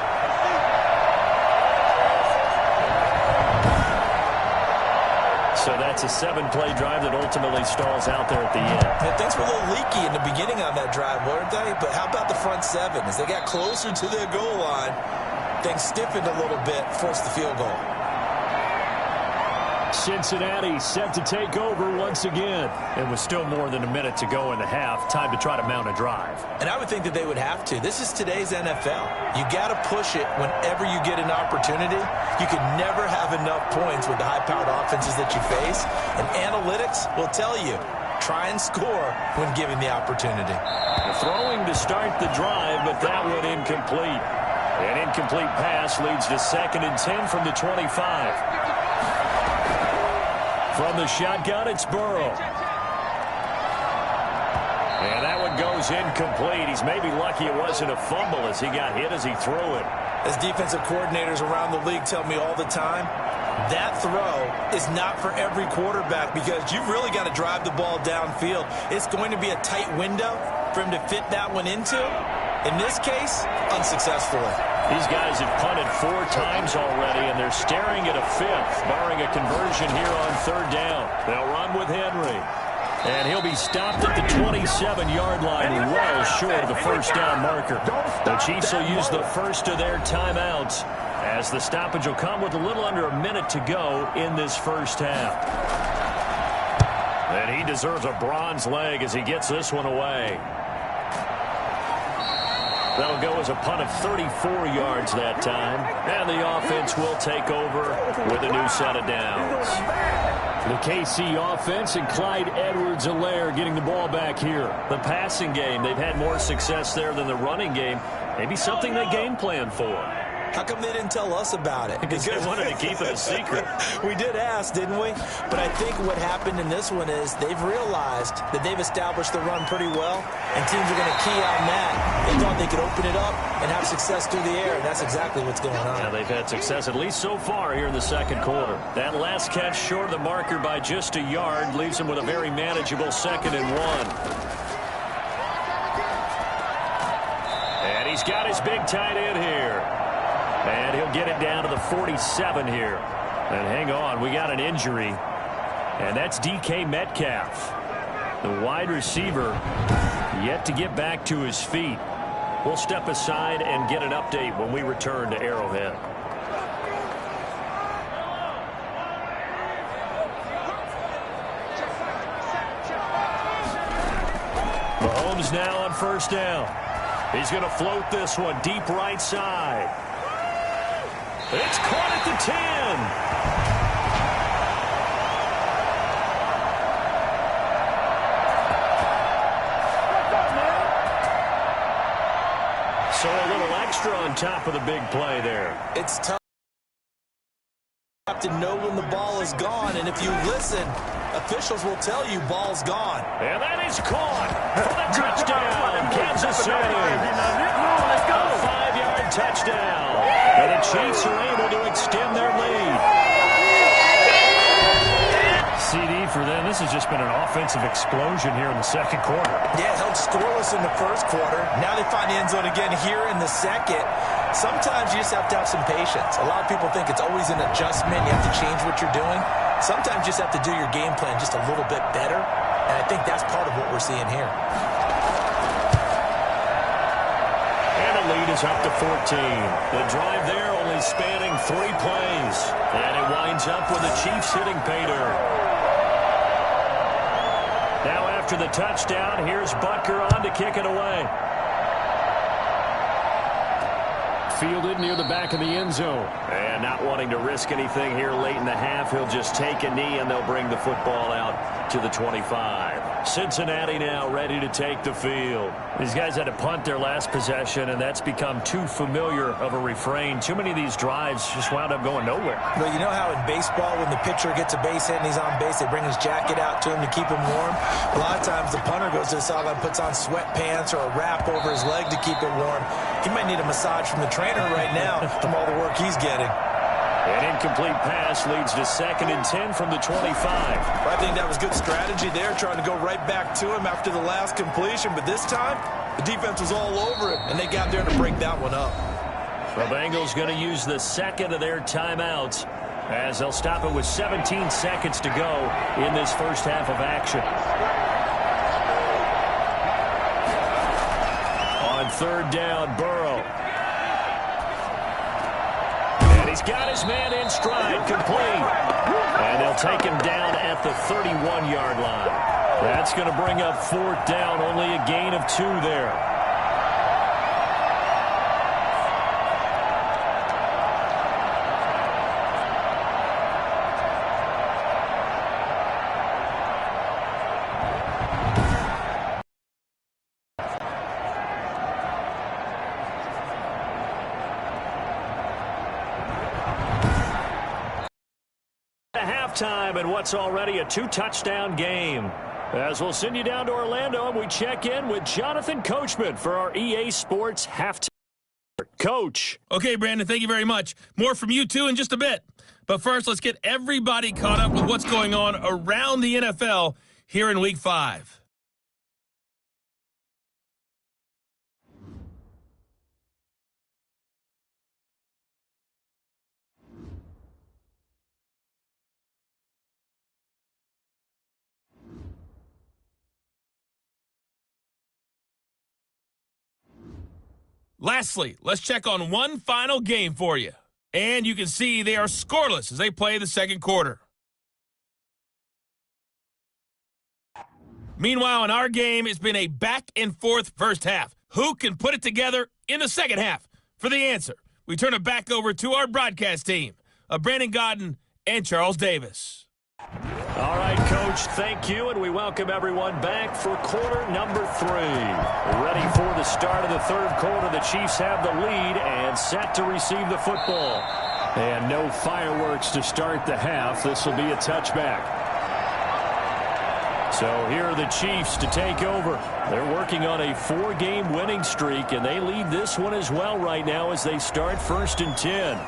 [SPEAKER 2] So that's a 7-play drive that ultimately stalls out there at the end.
[SPEAKER 3] Yeah, things were a little leaky in the beginning on that drive, weren't they? But how about the front 7? As they got closer to their goal line, things stiffened a little bit, forced the field goal.
[SPEAKER 2] Cincinnati set to take over once again. It was still more than a minute to go in the half. Time to try to mount a drive.
[SPEAKER 3] And I would think that they would have to. This is today's NFL. You got to push it whenever you get an opportunity. You can never have enough points with the high-powered offenses that you face. And analytics will tell you, try and score when given the opportunity.
[SPEAKER 2] Throwing to start the drive, but that one incomplete. An incomplete pass leads to 2nd and 10 from the 25. From the shotgun, it's Burrow. And that one goes incomplete. He's maybe lucky it wasn't a fumble as he got hit as he threw it.
[SPEAKER 3] As defensive coordinators around the league tell me all the time, that throw is not for every quarterback because you've really got to drive the ball downfield. It's going to be a tight window for him to fit that one into. In this case, unsuccessfully.
[SPEAKER 2] These guys have punted 4 times already, and they're staring at a 5th, barring a conversion here on 3rd down. They'll run with Henry. And he'll be stopped at the 27-yard line, well short of the first down marker. The Chiefs will use the first of their timeouts as the stoppage will come with a little under a minute to go in this first half. And he deserves a bronze leg as he gets this one away. That'll go as a punt of 34 yards that time. And the offense will take over with a new set of downs.
[SPEAKER 5] The KC offense and Clyde Edwards-Helaire getting the ball back here.
[SPEAKER 2] The passing game, they've had more success there than the running game. Maybe something they game plan for.
[SPEAKER 3] How come they didn't tell us about it?
[SPEAKER 2] Because they wanted to keep it a secret.
[SPEAKER 3] We did ask, didn't we? But I think what happened in this one is they've realized that they've established the run pretty well, and teams are going to key on that. They thought they could open it up and have success through the air, and that's exactly what's going on.
[SPEAKER 2] Yeah, they've had success, at least so far, here in the second quarter. That last catch short of the marker by just a yard leaves them with a very manageable 2nd and 1. And he's got his big tight end here. And he'll get it down to the 47 here. And hang on, we got an injury. And that's DK Metcalf. The wide receiver yet to get back to his feet. We'll step aside and get an update when we return to Arrowhead. Mahomes now on first down. He's going to float this one deep right side. It's caught at the 10. So a little extra on top of the big play there.
[SPEAKER 3] It's tough to know when the ball is gone, and if you listen, officials will tell you ball's gone.
[SPEAKER 2] And that is caught for the touchdown, Kansas City. A 5-yard touchdown. And the Chiefs are able to extend their lead.
[SPEAKER 5] CD for them. This has just been an offensive explosion here in the second quarter.
[SPEAKER 3] Yeah, held scoreless in the first quarter. Now they find the end zone again here in the second. Sometimes you just have to have some patience. A lot of people think it's always an adjustment. You have to change what you're doing. Sometimes you just have to do your game plan just a little bit better. And I think that's part of what we're seeing here.
[SPEAKER 2] Lead is up to 14. The drive there only spanning 3 plays. And it winds up with the Chiefs hitting pay dirt. Now after the touchdown, here's Butker on to kick it away.
[SPEAKER 5] Fielded near the back of the end zone.
[SPEAKER 2] And not wanting to risk anything here late in the half, he'll just take a knee and they'll bring the football out to the 25. Cincinnati now ready to take the field.
[SPEAKER 5] These guys had to punt their last possession, and that's become too familiar of a refrain. Too many of these drives just wound up going nowhere.
[SPEAKER 3] Well, you know how in baseball, when the pitcher gets a base hit and he's on base, they bring his jacket out to him to keep him warm? A lot of times the punter goes to the sideline, puts on sweatpants or a wrap over his leg to keep it warm. He might need a massage from the trainer right now from all the work he's getting.
[SPEAKER 2] An incomplete pass leads to 2nd and 10 from the 25.
[SPEAKER 3] I think that was good strategy there, trying to go right back to him after the last completion. But this time, the defense was all over it, and they got there to break that one up.
[SPEAKER 2] The Bengals going to use the 2nd of their timeouts as they'll stop it with 17 seconds to go in this first half of action. On 3rd down, Burrow. He's got his man in stride, complete. And they'll take him down at the 31-yard line. That's going to bring up 4th down, only a gain of 2 there. Time and what's already a 2-touchdown game. As we'll send you down to Orlando and we check in with Jonathan Coachman for our EA Sports halftime. Coach.
[SPEAKER 7] Okay, Brandon, thank you very much. More from you, too, in just a bit. But first, let's get everybody caught up with what's going on around the NFL here in Week 5. Lastly, let's check on one final game for you. And you can see they are scoreless as they play the second quarter. Meanwhile, in our game, it's been a back-and-forth first half. Who can put it together in the second half? For the answer, we turn it back over to our broadcast team of Brandon Godden and Charles Davis.
[SPEAKER 2] All right, Coach, thank you, and we welcome everyone back for quarter number 3. Ready for the start of the third quarter. The Chiefs have the lead and set to receive the football. And no fireworks to start the half. This will be a touchback. So here are the Chiefs to take over. They're working on a 4-game winning streak, and they lead this one as well right now as they start 1st and 10.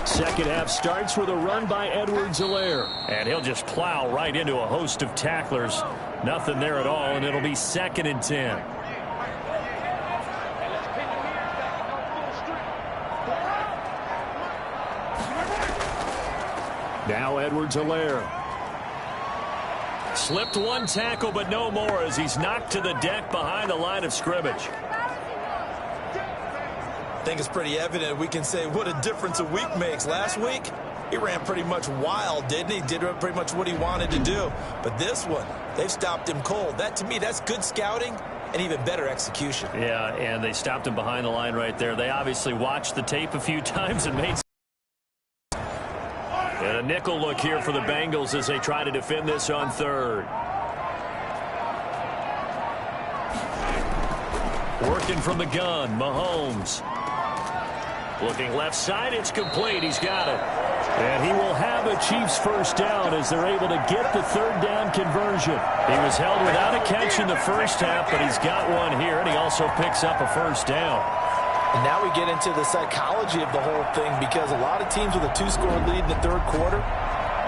[SPEAKER 2] Second half starts with a run by Edwards-Helaire. And he'll just plow right into a host of tacklers. Nothing there at all, and it'll be 2nd and 10. Now Edwards-Helaire. Slipped one tackle, but no more as he's knocked to the deck behind the line of scrimmage.
[SPEAKER 3] I think it's pretty evident we can say what a difference a week makes. Last week, he ran pretty much wild, didn't he? Did pretty much what he wanted to do. But this one, they've stopped him cold. That, to me, that's good scouting and even better execution.
[SPEAKER 2] Yeah, and they stopped him behind the line right there. They obviously watched the tape a few times and made. And a nickel look here for the Bengals as they try to defend this on 3rd. Working from the gun, Mahomes. Looking left side, it's complete. He's got it. And he will have a Chiefs first down as they're able to get the 3rd down conversion. He was held without a catch in the first half, but he's got one here, and he also picks up a first down.
[SPEAKER 6] And now we get into the psychology of the whole thing, because a lot of teams with a 2-score lead in the third quarter,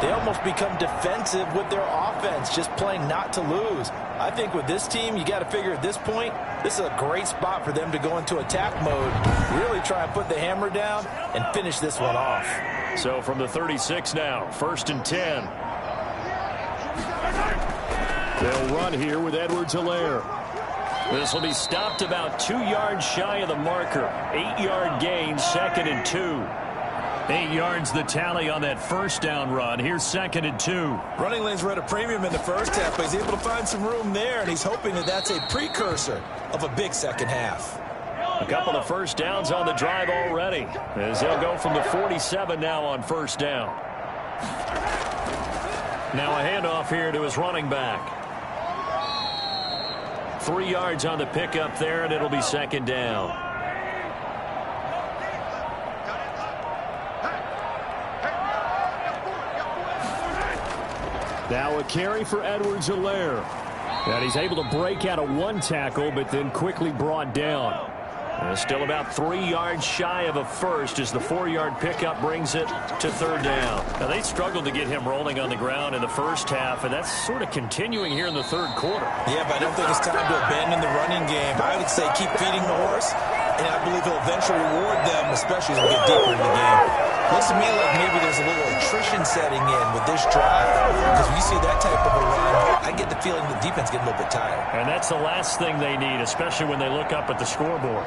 [SPEAKER 6] they almost become defensive with their offense, just playing not to lose. I think with this team, you got to figure at this point, this is a great spot for them to go into attack mode, really try and put the hammer down and finish this one off.
[SPEAKER 2] So from the 36 now, 1st and 10. They'll run here with Edwards-Helaire. This will be stopped about 2 yards shy of the marker. 8-yard gain, 2nd and 2. 8 yards the tally on that first down run. Here's 2nd and 2.
[SPEAKER 3] Running lanes were at a premium in the first half, but he's able to find some room there, and he's hoping that that's a precursor of a big second half.
[SPEAKER 2] A couple of first downs on the drive already, as they'll go from the 47 now on first down. Now a handoff here to his running back. 3 yards on the pickup there, and it'll be 2nd down. Now a carry for Edwards-Helaire. And he's able to break out of one tackle, but then quickly brought down. Still about 3 yards shy of a first as the 4-yard pickup brings it to 3rd down. Now, they struggled to get him rolling on the ground in the first half, and that's sort of continuing here in the third quarter.
[SPEAKER 3] Yeah, but I don't think it's time to abandon the running game. I would say keep feeding the horse, and I believe he'll eventually reward them, especially as we get deeper in the game. Looks to me like maybe there's a little attrition setting in with this drive, because when you see that type of a run, I get the feeling the defense getting a little bit tired.
[SPEAKER 2] And that's the last thing they need, especially when they look up at the scoreboard.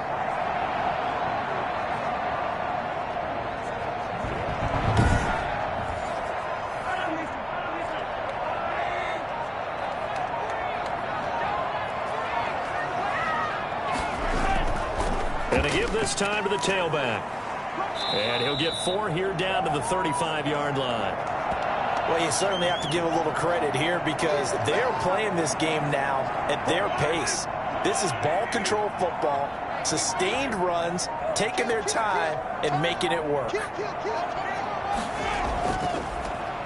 [SPEAKER 2] And they give this time to the tailback. And he'll get 4 here down to the 35-yard line.
[SPEAKER 6] Well, you certainly have to give a little credit here because they're playing this game now at their pace. This is ball control football, sustained runs, taking their time and making it work.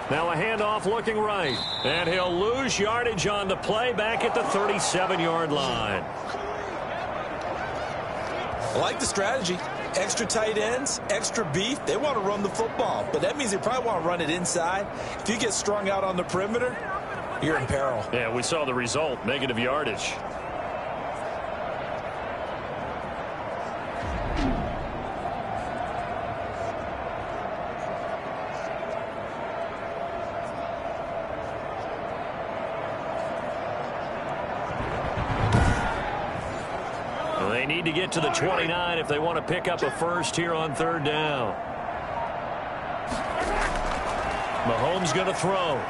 [SPEAKER 2] Now a handoff looking right. And he'll lose yardage on the play back at the 37-yard line.
[SPEAKER 3] I like the strategy. Extra tight ends, extra beef. They want to run the football, but that means they probably want to run it inside. If you get strung out on the perimeter, you're in peril.
[SPEAKER 2] Yeah, we saw the result, negative yardage. They need to get to the 29 if they want to pick up a first here on 3rd down. Mahomes going to throw.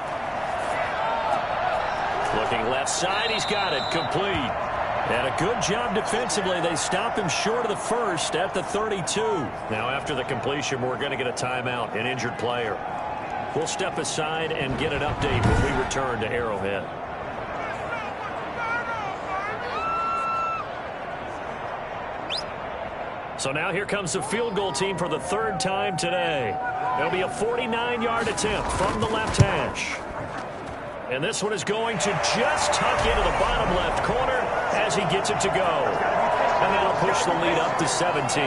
[SPEAKER 2] Looking left side, he's got it, complete. And a good job defensively. They stop him short of the first at the 32. Now after the completion, we're going to get a timeout, an injured player. We'll step aside and get an update when we return to Arrowhead. So now here comes the field goal team for the third time today. It'll be a 49-yard attempt from the left hash. And this one is going to just tuck into the bottom left corner as he gets it to go. And that'll push the lead up to 17.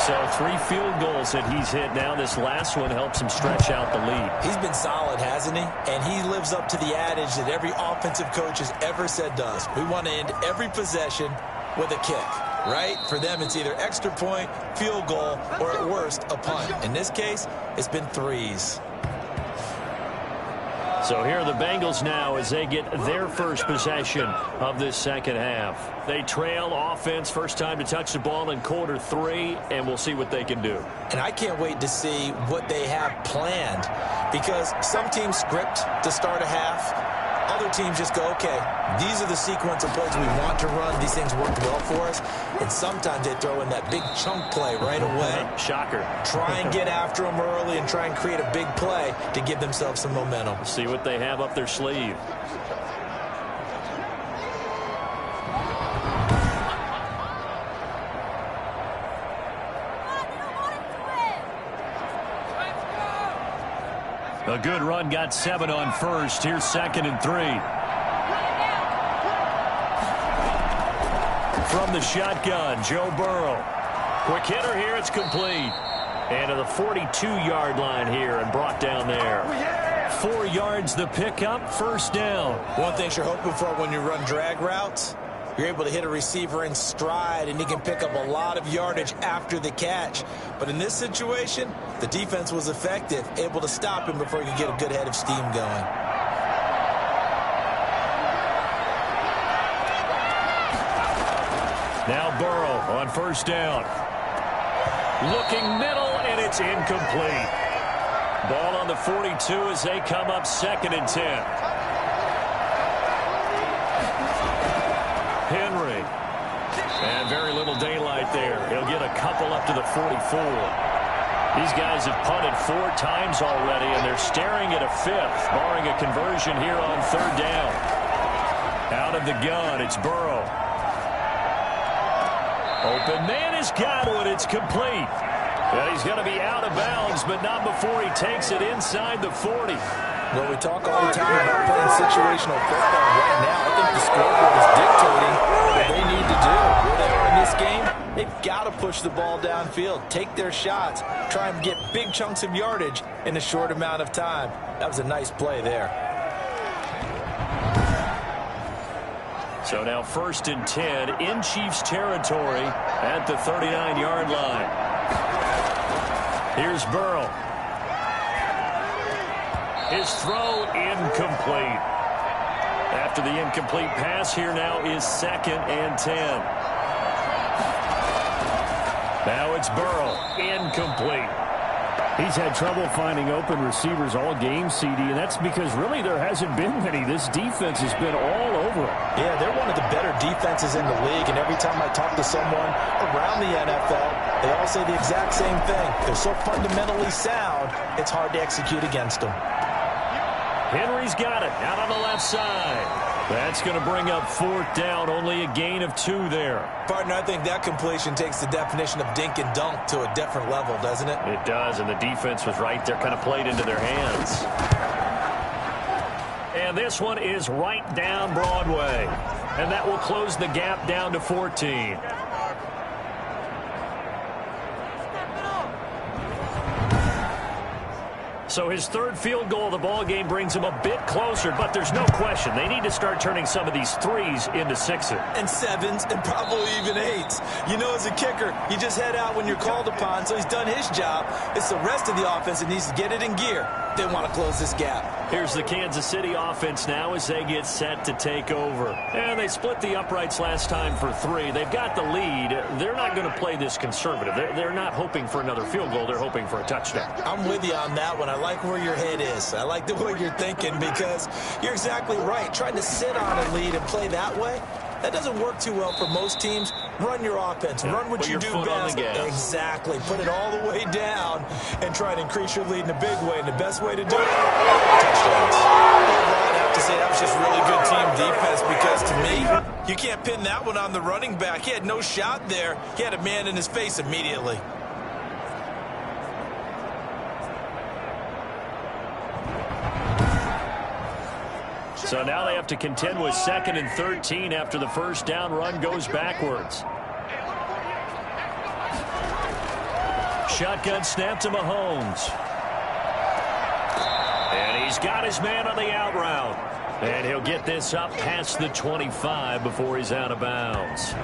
[SPEAKER 2] So 3 field goals that he's hit now. This last one helps him stretch out the lead.
[SPEAKER 3] He's been solid, hasn't he? And he lives up to the adage that every offensive coach has ever said to us. We want to end every possession with a kick, right? For them, it's either extra point, field goal, or at worst, a punt. In this case, it's been 3s.
[SPEAKER 2] So here are the Bengals now as they get their first possession of this second half. They trail offense, first time to touch the ball in quarter 3, and we'll see what they can do.
[SPEAKER 3] And I can't wait to see what they have planned, because some teams script to start a half. Other teams just go, okay, these are the sequence of plays we want to run. These things work well for us. And sometimes they throw in that big chunk play right away.
[SPEAKER 2] Shocker.
[SPEAKER 3] Try and get after them early and try and create a big play to give themselves some momentum.
[SPEAKER 2] See what they have up their sleeve. A good run, got 7 on first. Here's 2nd and 3. From the shotgun, Joe Burrow. Quick hitter here, it's complete. And to the 42-yard line here and brought down there. 4 yards the pickup, first down.
[SPEAKER 3] One thing you're hoping for when you run drag routes, you're able to hit a receiver in stride, and he can pick up a lot of yardage after the catch. But in this situation, the defense was effective, able to stop him before he could get a good head of steam going.
[SPEAKER 2] Now Burrow on first down. Looking middle, and it's incomplete. Ball on the 42 as they come up 2nd and 10. Henry. And very little daylight there. He'll get a couple up to the 44. These guys have punted 4 times already, and they're staring at a 5th, barring a conversion here on 3rd down. Out of the gun, it's Burrow. Open man has got one. It's complete. And he's going to be out of bounds, but not before he takes it inside the 40.
[SPEAKER 3] Well, we talk all the time about playing situational football. Right now, I think the scoreboard is dictating what they need to do. Where they are in this game, they've got to push the ball downfield, take their shots, try and get big chunks of yardage in a short amount of time. That was a nice play there.
[SPEAKER 2] So now 1st and 10 in Chiefs territory at the 39-yard line. Here's Burrow. His throw incomplete. After the incomplete pass, here now is 2nd and 10. Now it's Burrow. Incomplete.
[SPEAKER 5] He's had trouble finding open receivers all game, CD, and that's because really there hasn't been many. This defense has been all over it.
[SPEAKER 3] Yeah, they're one of the better defenses in the league, and every time I talk to someone around the NFL, they all say the exact same thing. They're so fundamentally sound, it's hard to execute against them.
[SPEAKER 2] Henry's got it out on the left side. That's going to bring up 4th down, only a gain of 2 there.
[SPEAKER 3] Partner, I think that completion takes the definition of dink and dunk to a different level, doesn't it?
[SPEAKER 2] It does, and the defense was right there, kind of played into their hands. And this one is right down Broadway. And that will close the gap down to 14. So his 3rd field goal of the ball game brings him a bit closer, but there's no question they need to start turning some of these 3s into 6s.
[SPEAKER 3] And 7s and probably even 8s. You know, as a kicker, you just head out when you're called upon, so he's done his job. It's the rest of the offense that needs to get it in gear. They want to close this gap.
[SPEAKER 2] Here's the Kansas City offense now as they get set to take over. And they split the uprights last time for 3. They've got the lead. They're not going to play this conservative. They're not hoping for another field goal. They're hoping for a touchdown.
[SPEAKER 3] I'm with you on that one. I like where your head is. I like the way you're thinking because you're exactly right. Trying to sit on a lead and play that way, that doesn't work too well for most teams. Run your offense. Run what you do best. Exactly. Put it all the way down and try to increase your lead in a big way. And the best way to do it, touchdowns. Overall, I'd have to say that was just really good team defense because to me, you can't pin that one on the running back. He had no shot there. He had a man in his face immediately.
[SPEAKER 2] So now they have to contend with 2nd and 13 after the first down run goes backwards. Shotgun snap to Mahomes. And he's got his man on the out route. And he'll get this up past the 25 before he's out of bounds.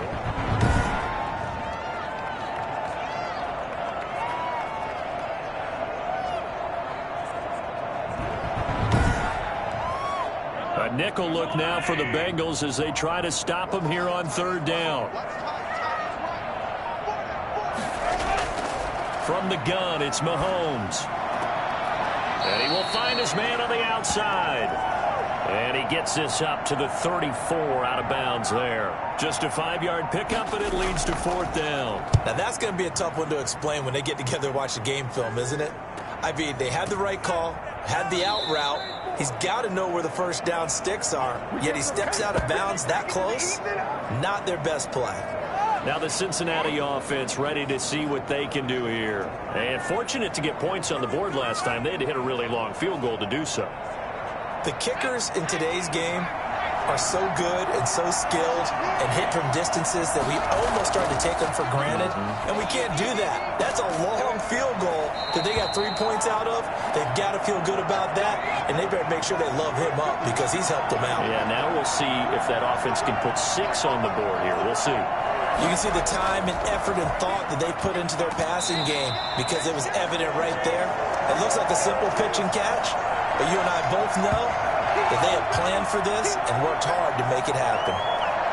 [SPEAKER 2] A nickel look now for the Bengals as they try to stop him here on 3rd down. From the gun, it's Mahomes. And he will find his man on the outside. And he gets this up to the 34 out of bounds there. Just a 5-yard pickup, and it leads to 4th down.
[SPEAKER 3] Now, that's going to be a tough one to explain when they get together and watch the game film, isn't it? I mean, they had the right call, had the out route. He's got to know where the first down sticks are, yet he steps out of bounds that close. Not their best play.
[SPEAKER 2] Now the Cincinnati offense ready to see what they can do here. And fortunate to get points on the board last time. They had to hit a really long field goal to do so.
[SPEAKER 3] The kickers in today's game are so good and so skilled and hit from distances that we almost start to take them for granted. And we can't do that. That's a long field goal that they got 3 points out of. They've got to feel good about that, and they better make sure they love him up because he's helped them out.
[SPEAKER 2] Yeah, now we'll see if that offense can put 6 on the board here. We'll see.
[SPEAKER 3] You can see the time and effort and thought that they put into their passing game because it was evident right there. It looks like a simple pitch and catch, but you and I both know that they have planned for this and worked hard to make it happen.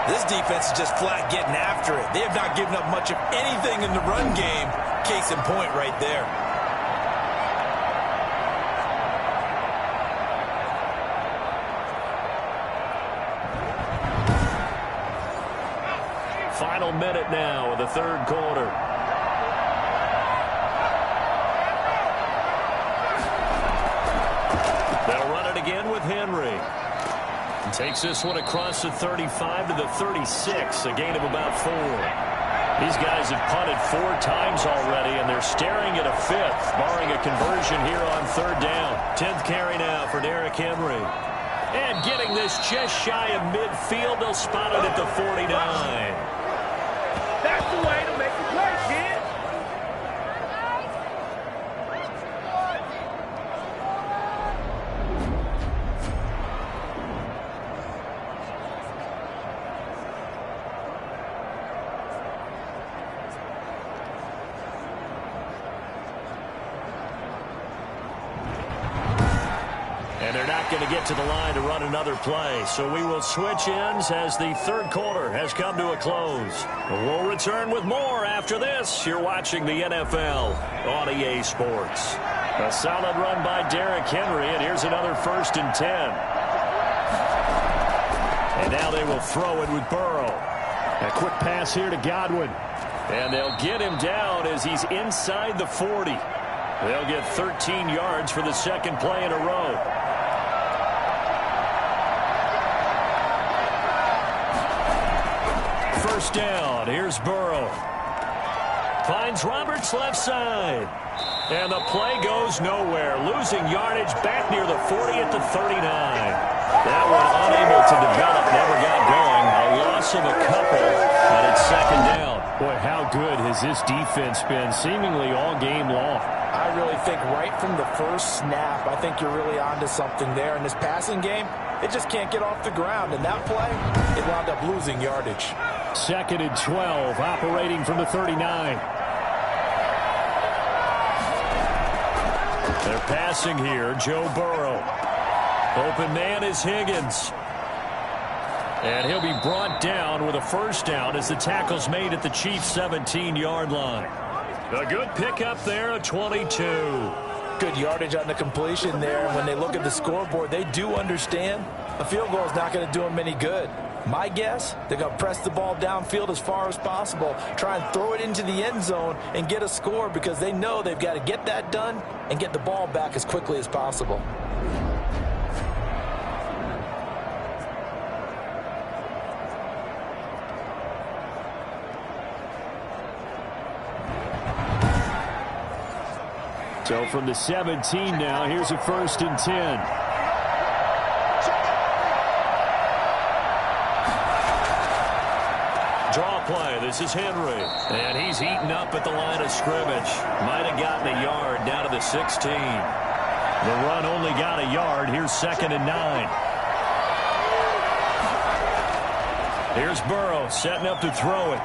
[SPEAKER 3] This defense is just flat getting after it. They have not given up much of anything in the run game. Case in point right there.
[SPEAKER 2] Final minute now of the 3rd quarter. They'll run it again with Henry. And takes this one across the 35 to the 36, a gain of about 4. These guys have punted 4 times already, and they're staring at a 5th, barring a conversion here on 3rd down. 10th carry now for Derrick Henry. And getting this just shy of midfield, they'll spot it at the 49.
[SPEAKER 4] That's the way to make the play, kid.
[SPEAKER 2] And they're not going to get to the line to run another play. So we will switch ends as the 3rd quarter has come to a close. We'll return with more after this. You're watching the NFL on EA Sports. A solid run by Derrick Henry, and here's another 1st and 10. And now they will throw it with Burrow.
[SPEAKER 5] A quick pass here to Godwin.
[SPEAKER 2] And they'll get him down as he's inside the 40. They'll get 13 yards for the 2nd play in a row. First down. Here's Burrow. Finds Roberts left side. And the play goes nowhere. Losing yardage back near the 40 at the 39. That one unable to develop. Never got going. A loss of a couple. And it's 2nd down.
[SPEAKER 5] Boy, how good has this defense been seemingly all game long.
[SPEAKER 6] I really think right from the first snap, I think you're really onto something there. In this passing game, it just can't get off the ground. And that play, it wound up losing yardage.
[SPEAKER 5] 2nd and 12, operating from the 39.
[SPEAKER 2] They're passing here, Joe Burrow. Open man is Higgins. And he'll be brought down with a first down as the tackle's made at the Chiefs' 17-yard line. A good pickup there, a 22.
[SPEAKER 3] Good yardage on the completion there. When they look at the scoreboard, they do understand a field goal is not going to do them any good. My guess, they're going to press the ball downfield as far as possible, try and throw it into the end zone and get a score because they know they've got to get that done and get the ball back as quickly as possible.
[SPEAKER 5] So from the 17 now, here's a 1st and 10.
[SPEAKER 2] Draw play. This is Henry. And he's eaten up at the line of scrimmage. Might have gotten a yard down to the 16. The run only got a yard. Here's 2nd and 9. Here's Burrow setting up to throw it.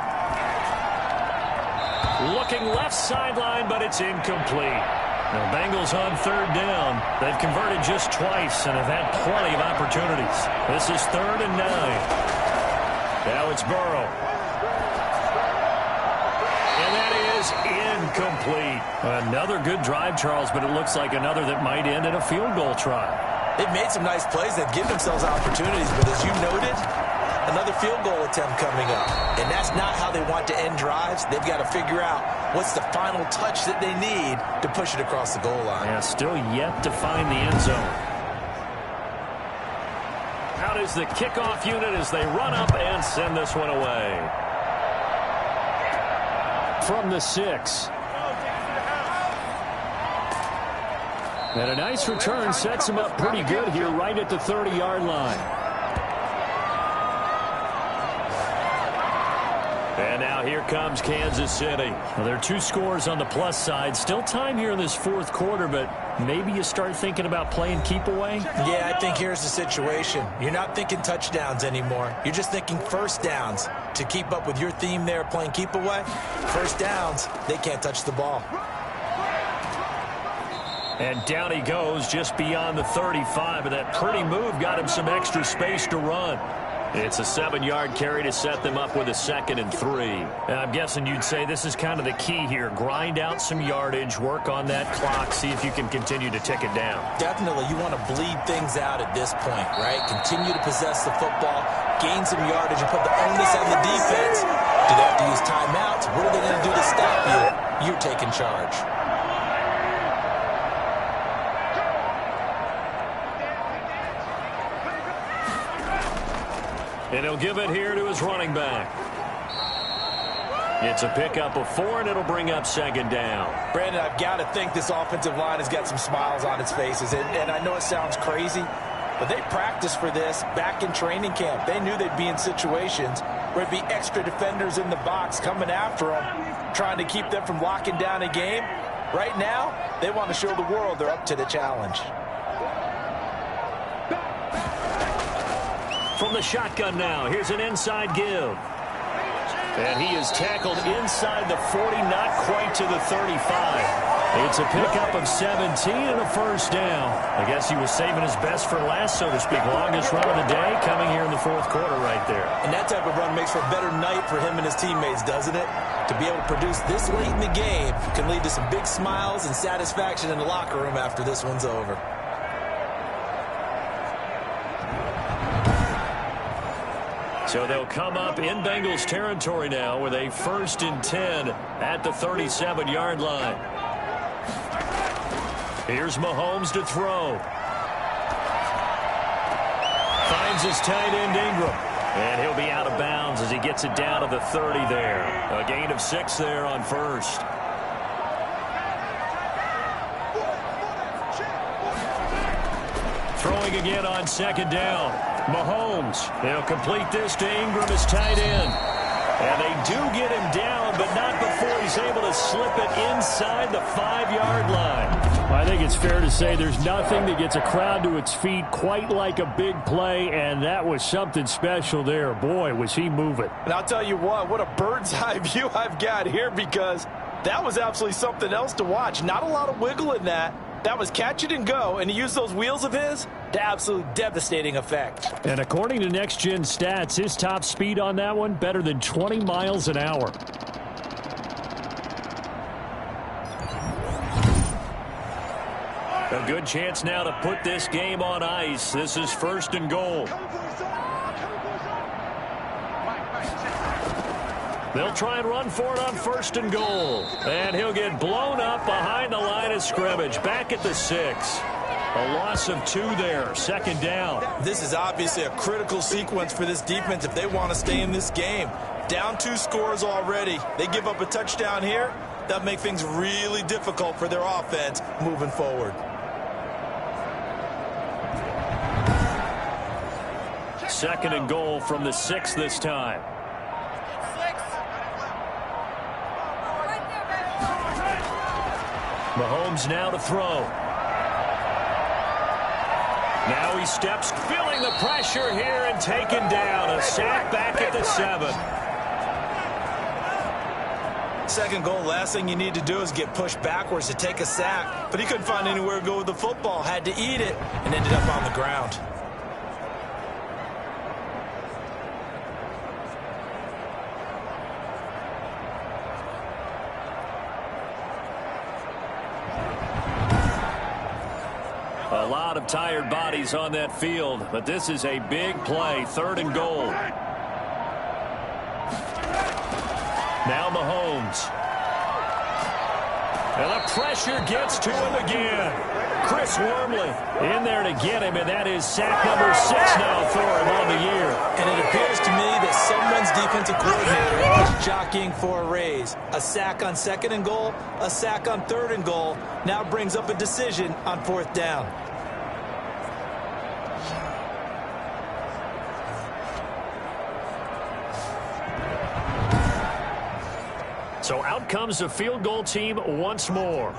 [SPEAKER 2] Looking left sideline, but it's incomplete. The Bengals on 3rd down. They've converted just twice and have had plenty of opportunities. This is 3rd and 9. Now it's Burrow. And that is incomplete. Another good drive, Charles, but it looks like another that might end in a field goal try.
[SPEAKER 3] They've made some nice plays. They've given themselves opportunities, but as you noted, another field goal attempt coming up. And that's not how they want to end drives. They've got to figure out what's the final touch that they need to push it across the goal line.
[SPEAKER 2] Yeah, still yet to find the end zone. Out is the kickoff unit as they run up and send this one away.
[SPEAKER 5] From the 6. And a nice return sets him up pretty good here right at the 30-yard line.
[SPEAKER 2] And now here comes Kansas City. Well, there are 2 scores on the plus side. Still time here in this 4th quarter, but maybe you start thinking about playing keep away?
[SPEAKER 3] Yeah, I think here's the situation. You're not thinking touchdowns anymore. You're just thinking first downs. To keep up with your theme there, playing keep away, first downs, they can't touch the ball.
[SPEAKER 2] And down he goes just beyond the 35, and that pretty move got him some extra space to run. It's a 7-yard carry to set them up with a 2nd and 3. And I'm guessing you'd say this is kind of the key here. Grind out some yardage, work on that clock, see if you can continue to tick it down.
[SPEAKER 3] Definitely, you want to bleed things out at this point, right? Continue to possess the football, gain some yardage, and put the onus on the defense. Do they have to use timeouts? What are they going to do to stop you? You're taking charge.
[SPEAKER 2] And he'll give it here to his running back. It's a pickup of 4, and it'll bring up 2nd down.
[SPEAKER 3] Brandon, I've got to think this offensive line has got some smiles on its faces. And I know it sounds crazy, but they practiced for this back in training camp. They knew they'd be in situations where there'd be extra defenders in the box coming after them, trying to keep them from locking down a game. Right now, they want to show the world they're up to the challenge.
[SPEAKER 2] From the shotgun now, here's an inside give. And he is tackled inside the 40, not quite to the 35. It's a pickup of 17 and a first down. I guess he was saving his best for last, so to speak. Longest run of the day coming here in the 4th quarter right there.
[SPEAKER 3] And that type of run makes for a better night for him and his teammates, doesn't it? To be able to produce this late in the game can lead to some big smiles and satisfaction in the locker room after this one's over.
[SPEAKER 2] So they'll come up in Bengals territory now with a 1st and 10 at the 37-yard line. Here's Mahomes to throw. Finds his tight end Ingram. And he'll be out of bounds as he gets it down to the 30 there. A gain of 6 there on 1st. Throwing again on 2nd down. Mahomes, they'll complete this to Ingram, his tight end. And they do get him down, but not before he's able to slip it inside the 5-yard line.
[SPEAKER 5] I think it's fair to say there's nothing that gets a crowd to its feet quite like a big play, and that was something special there. Boy, was he moving.
[SPEAKER 6] And I'll tell you what a bird's eye view I've got here, because that was absolutely something else to watch. Not a lot of wiggle in that. That was catch it and go, and he used those wheels of his to absolute devastating effect.
[SPEAKER 5] And according to Next Gen Stats, his top speed on that one, better than 20 miles an hour.
[SPEAKER 2] A good chance now to put this game on ice. This is 1st and goal. They'll try and run for it on 1st and goal. And he'll get blown up behind the line of scrimmage. Back at the 6. A loss of 2 there. 2nd down.
[SPEAKER 3] This is obviously a critical sequence for this defense if they want to stay in this game. Down 2 scores already. They give up a touchdown here. That'll make things really difficult for their offense moving forward.
[SPEAKER 2] 2nd and goal from the 6 this time. Mahomes now to throw. Now he steps, feeling the pressure here and taken down. A sack back at the 7.
[SPEAKER 3] 2nd goal, last thing you need to do is get pushed backwards to take a sack. But he couldn't find anywhere to go with the football. Had to eat it and ended up on the ground.
[SPEAKER 2] A lot of tired bodies on that field, but this is a big play. 3rd and goal. Now Mahomes. And the pressure gets to him again. Chris Wormley in there to get him, and that is sack number 6 now for him on the year.
[SPEAKER 3] And it appears to me that someone's defensive coordinator is jockeying for a raise. A sack on 2nd and goal, a sack on 3rd and goal, now brings up a decision on 4th down.
[SPEAKER 2] So out comes the field goal team once more.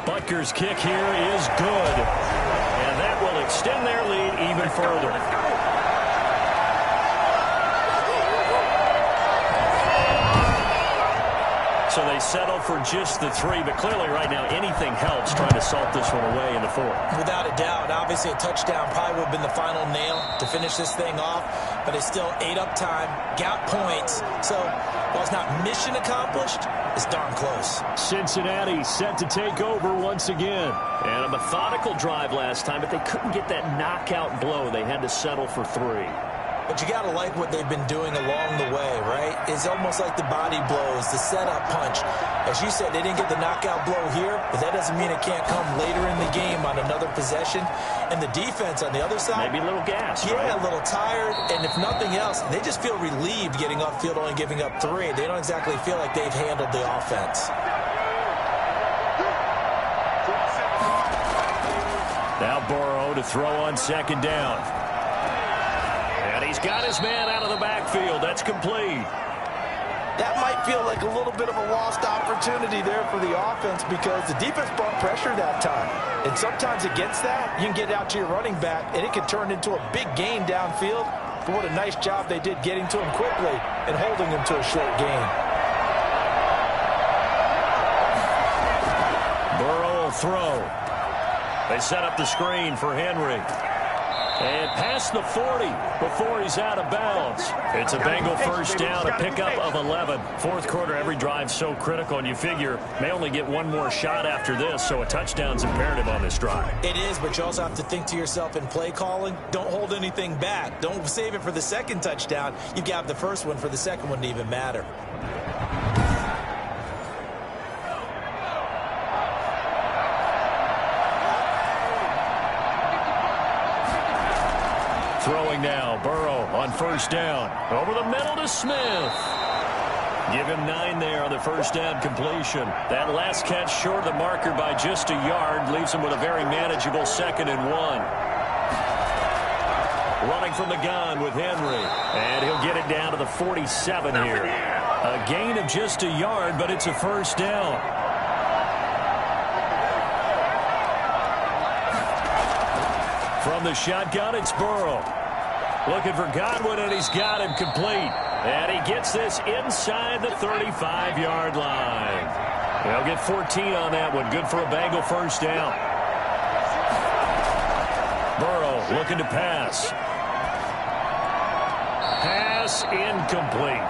[SPEAKER 2] Butker's kick here is good. And that will extend their lead even further. So they settle for just the 3, but clearly right now anything helps trying to salt this one away in the 4th.
[SPEAKER 3] Without a doubt, obviously a touchdown probably would have been the final nail to finish this thing off, but it's still ate up time, got points. So while it's not mission accomplished, it's darn close.
[SPEAKER 5] Cincinnati set to take over once again.
[SPEAKER 2] And a methodical drive last time, but they couldn't get that knockout blow. They had to settle for 3.
[SPEAKER 3] But you got to like what they've been doing along the way, right? It's almost like the body blows, the setup punch. As you said, they didn't get the knockout blow here, but that doesn't mean it can't come later in the game on another possession. And the defense on the other side.
[SPEAKER 2] Maybe a little gas,
[SPEAKER 3] yeah,
[SPEAKER 2] right?
[SPEAKER 3] A little tired. And if nothing else, they just feel relieved getting upfield, only giving up 3. They don't exactly feel like they've handled the offense.
[SPEAKER 2] Now Burrow to throw on 2nd down. And he's got his man out of the backfield. That's complete.
[SPEAKER 6] That might feel like a little bit of a lost opportunity there for the offense because the defense brought pressure that time. And sometimes against that, you can get out to your running back, and it can turn into a big gain downfield. But what a nice job they did getting to him quickly and holding him to a short gain.
[SPEAKER 2] Burrow will throw. They set up the screen for Henry. And past the 40 before he's out of bounds. It's a Bengal 1st down, a pickup of 11. 4th quarter, every drive so critical, and you figure may only get one more shot after this, so a touchdown's imperative on this drive.
[SPEAKER 3] It is, but you also have to think to yourself in play calling, don't hold anything back. Don't save it for the 2nd touchdown. You've got the 1st one for the 2nd one to even matter.
[SPEAKER 2] Throwing now, Burrow on 1st down. Over the middle to Smith. Give him 9 there on the 1st down completion. That last catch short of the marker by just a yard leaves him with a very manageable 2nd and 1. Running from the gun with Henry. And he'll get it down to the 47 here. A gain of just a yard, but it's a 1st down. From the shotgun, it's Burrow. Looking for Godwin, and he's got him complete. And he gets this inside the 35-yard line. They'll get 14 on that one. Good for a Bengal first down. Burrow looking to pass. Pass incomplete.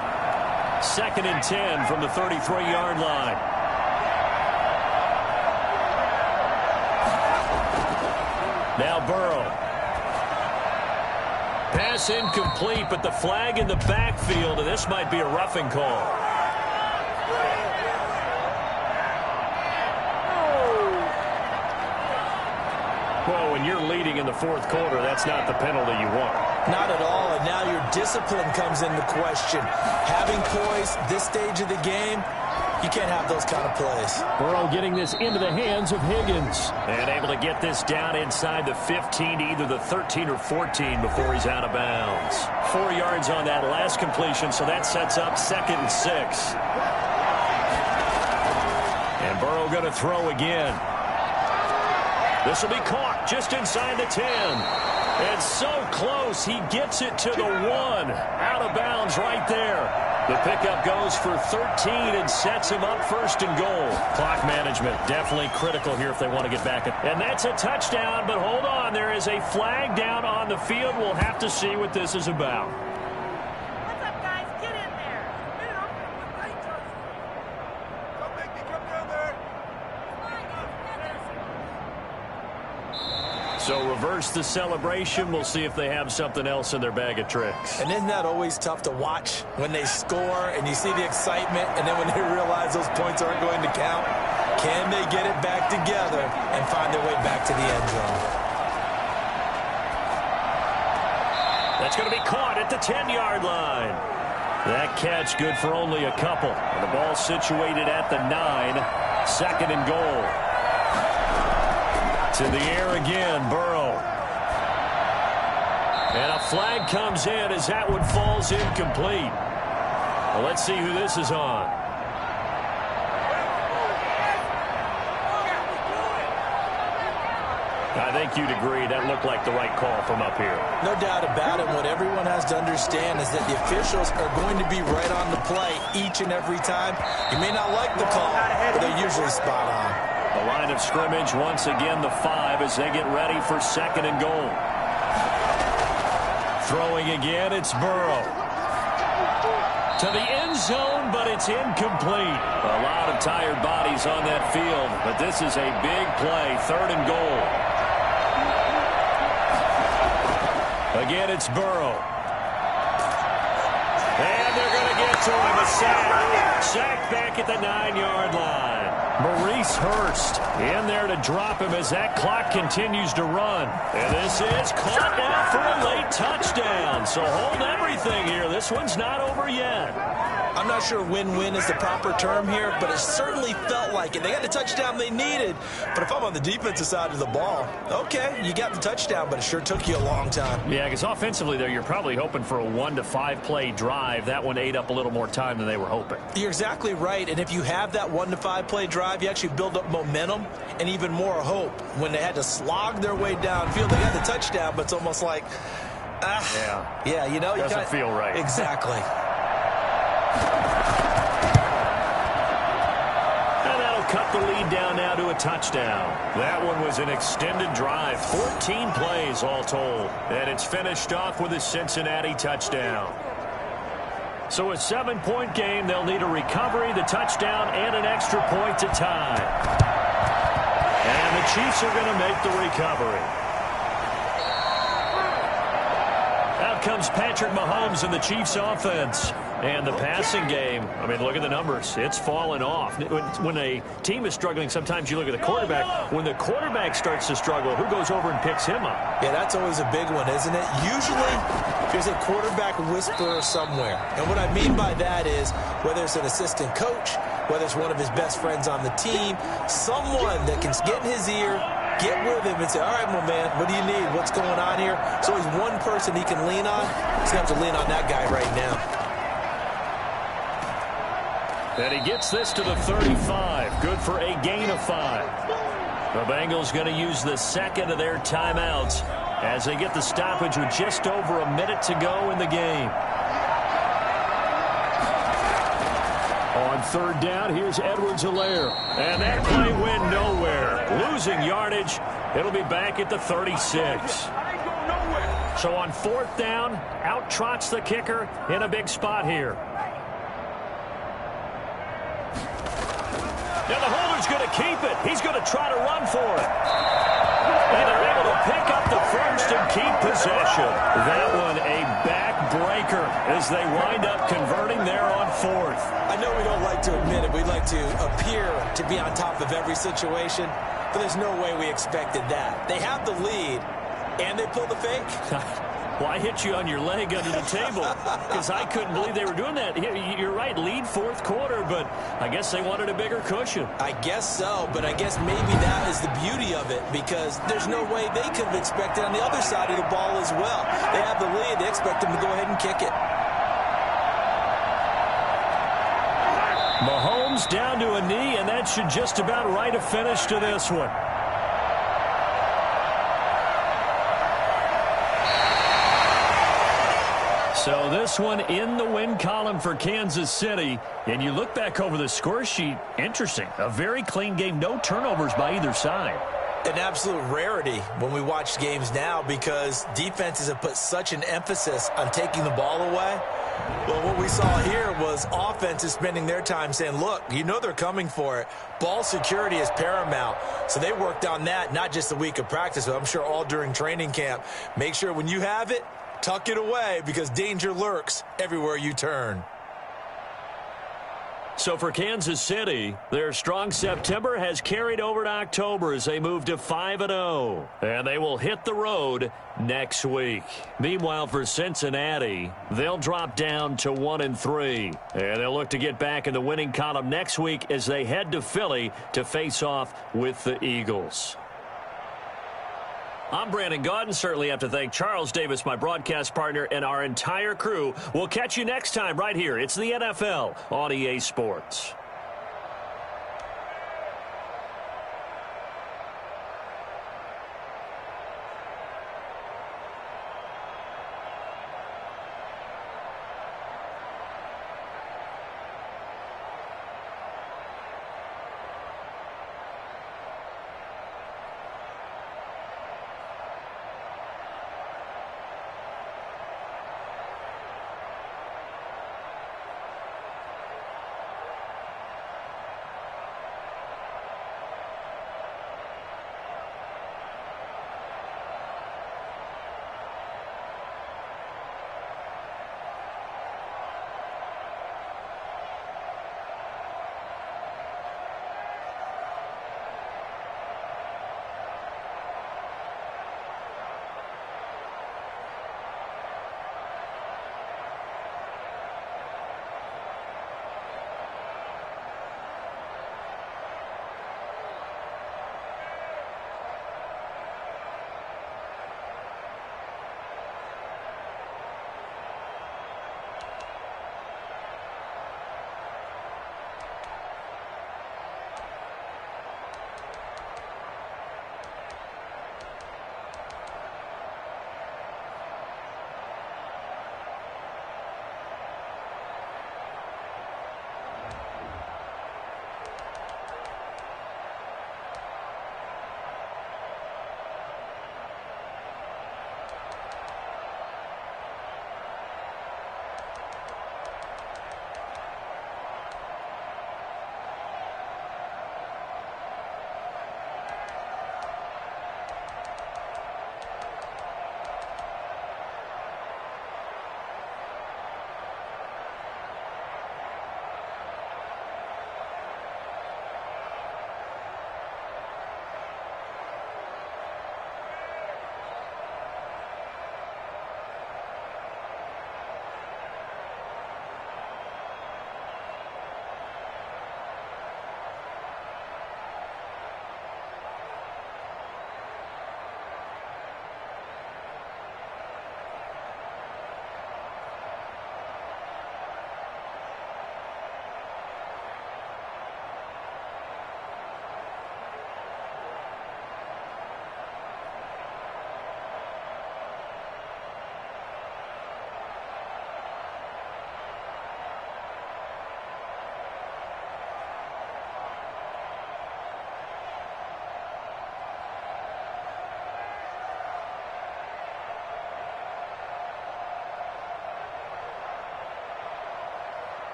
[SPEAKER 2] 2nd and 10 from the 33-yard line. Now Burrow. Pass incomplete, but the flag in the backfield, and this might be a roughing call. Well, when you're leading in the 4th quarter, that's not the penalty you want.
[SPEAKER 3] Not at all, and now your discipline comes into question. Having poise this stage of the game, you can't have those kind of plays.
[SPEAKER 5] Burrow getting this into the hands of Higgins.
[SPEAKER 2] And able to get this down inside the 15 to either the 13 or 14 before he's out of bounds. 4 yards on that last completion, so that sets up 2nd and 6. And Burrow going to throw again. This will be caught just inside the 10. And so close, he gets it to the 1. Out of bounds right there. The pickup goes for 13 and sets him up 1st and goal. Clock management definitely critical here if they want to get back. And that's a touchdown, but hold on. There is a flag down on the field. We'll have to see what this is about.
[SPEAKER 4] What's up, guys? Get in there. Don't make me come down there.
[SPEAKER 2] So reverse the celebration. We'll see if they have something else in their bag of tricks.
[SPEAKER 3] And isn't that always tough to watch when they score and you see the excitement, and then when they realize those points aren't going to count? Can they get it back together and find their way back to the end zone?
[SPEAKER 2] That's going to be caught at the 10-yard line. That catch good for only a couple. And the ball situated at the 9. 2nd and goal. To the air again, Burrow. And a flag comes in as that one falls incomplete. Well, let's see who this is on. I think you'd agree that looked like the right call from up here.
[SPEAKER 3] No doubt about it. What everyone has to understand is that the officials are going to be right on the play each and every time. You may not like the call, but they're usually spot on.
[SPEAKER 2] The line of scrimmage, once again, the 5 as they get ready for 2nd and goal. Throwing again, it's Burrow. To the end zone, but it's incomplete. A lot of tired bodies on that field, but this is a big play, 3rd and goal. Again, it's Burrow. And they're going to get to him, a sack. Sack back at the 9-yard line. Maurice Hurst in there to drop him as that clock continues to run. And this is caught now for a late touchdown. So hold everything here. This one's not over yet.
[SPEAKER 3] I'm not sure win-win is the proper term here, but it certainly felt like it. They got the touchdown they needed. But if I'm on the defensive side of the ball, okay, you got the touchdown, but it sure took you a long time.
[SPEAKER 2] Yeah, because offensively there, you're probably hoping for a 1 to 5 play drive. That one ate up a little more time than they were hoping.
[SPEAKER 3] You're exactly right. And if you have that 1 to 5 play drive, you actually build up momentum and even more hope. When they had to slog their way downfield, they got the touchdown, but it's almost like, yeah, you know,
[SPEAKER 2] doesn't feel right.
[SPEAKER 3] Exactly.
[SPEAKER 2] And that'll cut the lead down now to a touchdown. That one was an extended drive, 14 plays all told. And it's finished off with a Cincinnati touchdown. So a 7-point game, they'll need a recovery, the touchdown, and an extra point to tie. And the Chiefs are going to make the recovery. Out comes Patrick Mahomes in the Chiefs offense. And the passing game, I mean, look at the numbers. It's fallen off. When a team is struggling, sometimes you look at the quarterback. When the quarterback starts to struggle, who goes over and picks him up?
[SPEAKER 3] Yeah, that's always a big one, isn't it? Usually, there's a quarterback whisperer somewhere. And what I mean by that is, whether it's an assistant coach, whether it's one of his best friends on the team, someone that can get in his ear, get with him and say, all right, my man, what do you need? What's going on here? So he's one person he can lean on. He's going to have to lean on that guy right now.
[SPEAKER 2] And he gets this to the 35. Good for a gain of 5. The Bengals going to use the second of their timeouts as they get the stoppage with just over a minute to go in the game.
[SPEAKER 5] On third down, here's Edwards-Helaire.
[SPEAKER 2] And that play went nowhere. Losing yardage. It'll be back at the 36. So on fourth down, out trots the kicker in a big spot here. Now the holder's going to keep it. He's going to try to run for it. And they're able to pick up the first and keep possession. That one a backbreaker as they wind up converting there on fourth.
[SPEAKER 3] I know we don't like to admit it. We like to appear to be on top of every situation, but there's no way we expected that. They have the lead, and they pull the fake.
[SPEAKER 2] Well, I hit you on your leg under the table because I couldn't believe they were doing that. You're right, lead fourth quarter, but I guess they wanted a bigger cushion.
[SPEAKER 3] I guess so, but I guess maybe that is the beauty of it because there's no way they could have expected on the other side of the ball as well. They have the lead. They expect them to go ahead and kick it.
[SPEAKER 2] Mahomes down to a knee, and that should just about write a finish to this one. So this one in the win column for Kansas City. And you look back over the score sheet, interesting. A very clean game, no turnovers by either side.
[SPEAKER 3] An absolute rarity when we watch games now because defenses have put such an emphasis on taking the ball away. Well, what we saw here was offenses spending their time saying, look, you know they're coming for it. Ball security is paramount. So they worked on that, not just a week of practice, but I'm sure all during training camp. Make sure when you have it, tuck it away because danger lurks everywhere you turn.
[SPEAKER 2] So for Kansas City, their strong September has carried over to October as they move to 5-0. And they will hit the road next week. Meanwhile, for Cincinnati, they'll drop down to 1-3. And they'll look to get back in the winning column next week as they head to Philly to face off with the Eagles. I'm Brandon Gaudin. Certainly have to thank Charles Davis, my broadcast partner, and our entire crew. We'll catch you next time right here. It's the NFL on EA Sports.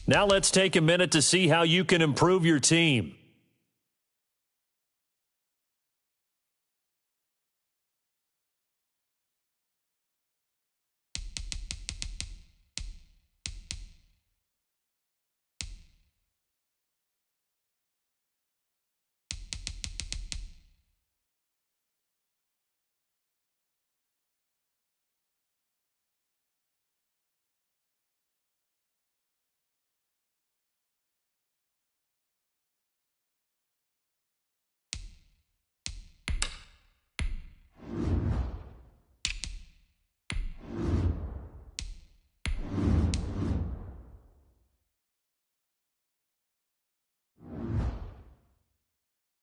[SPEAKER 2] Now let's take a minute to see how you can improve your team.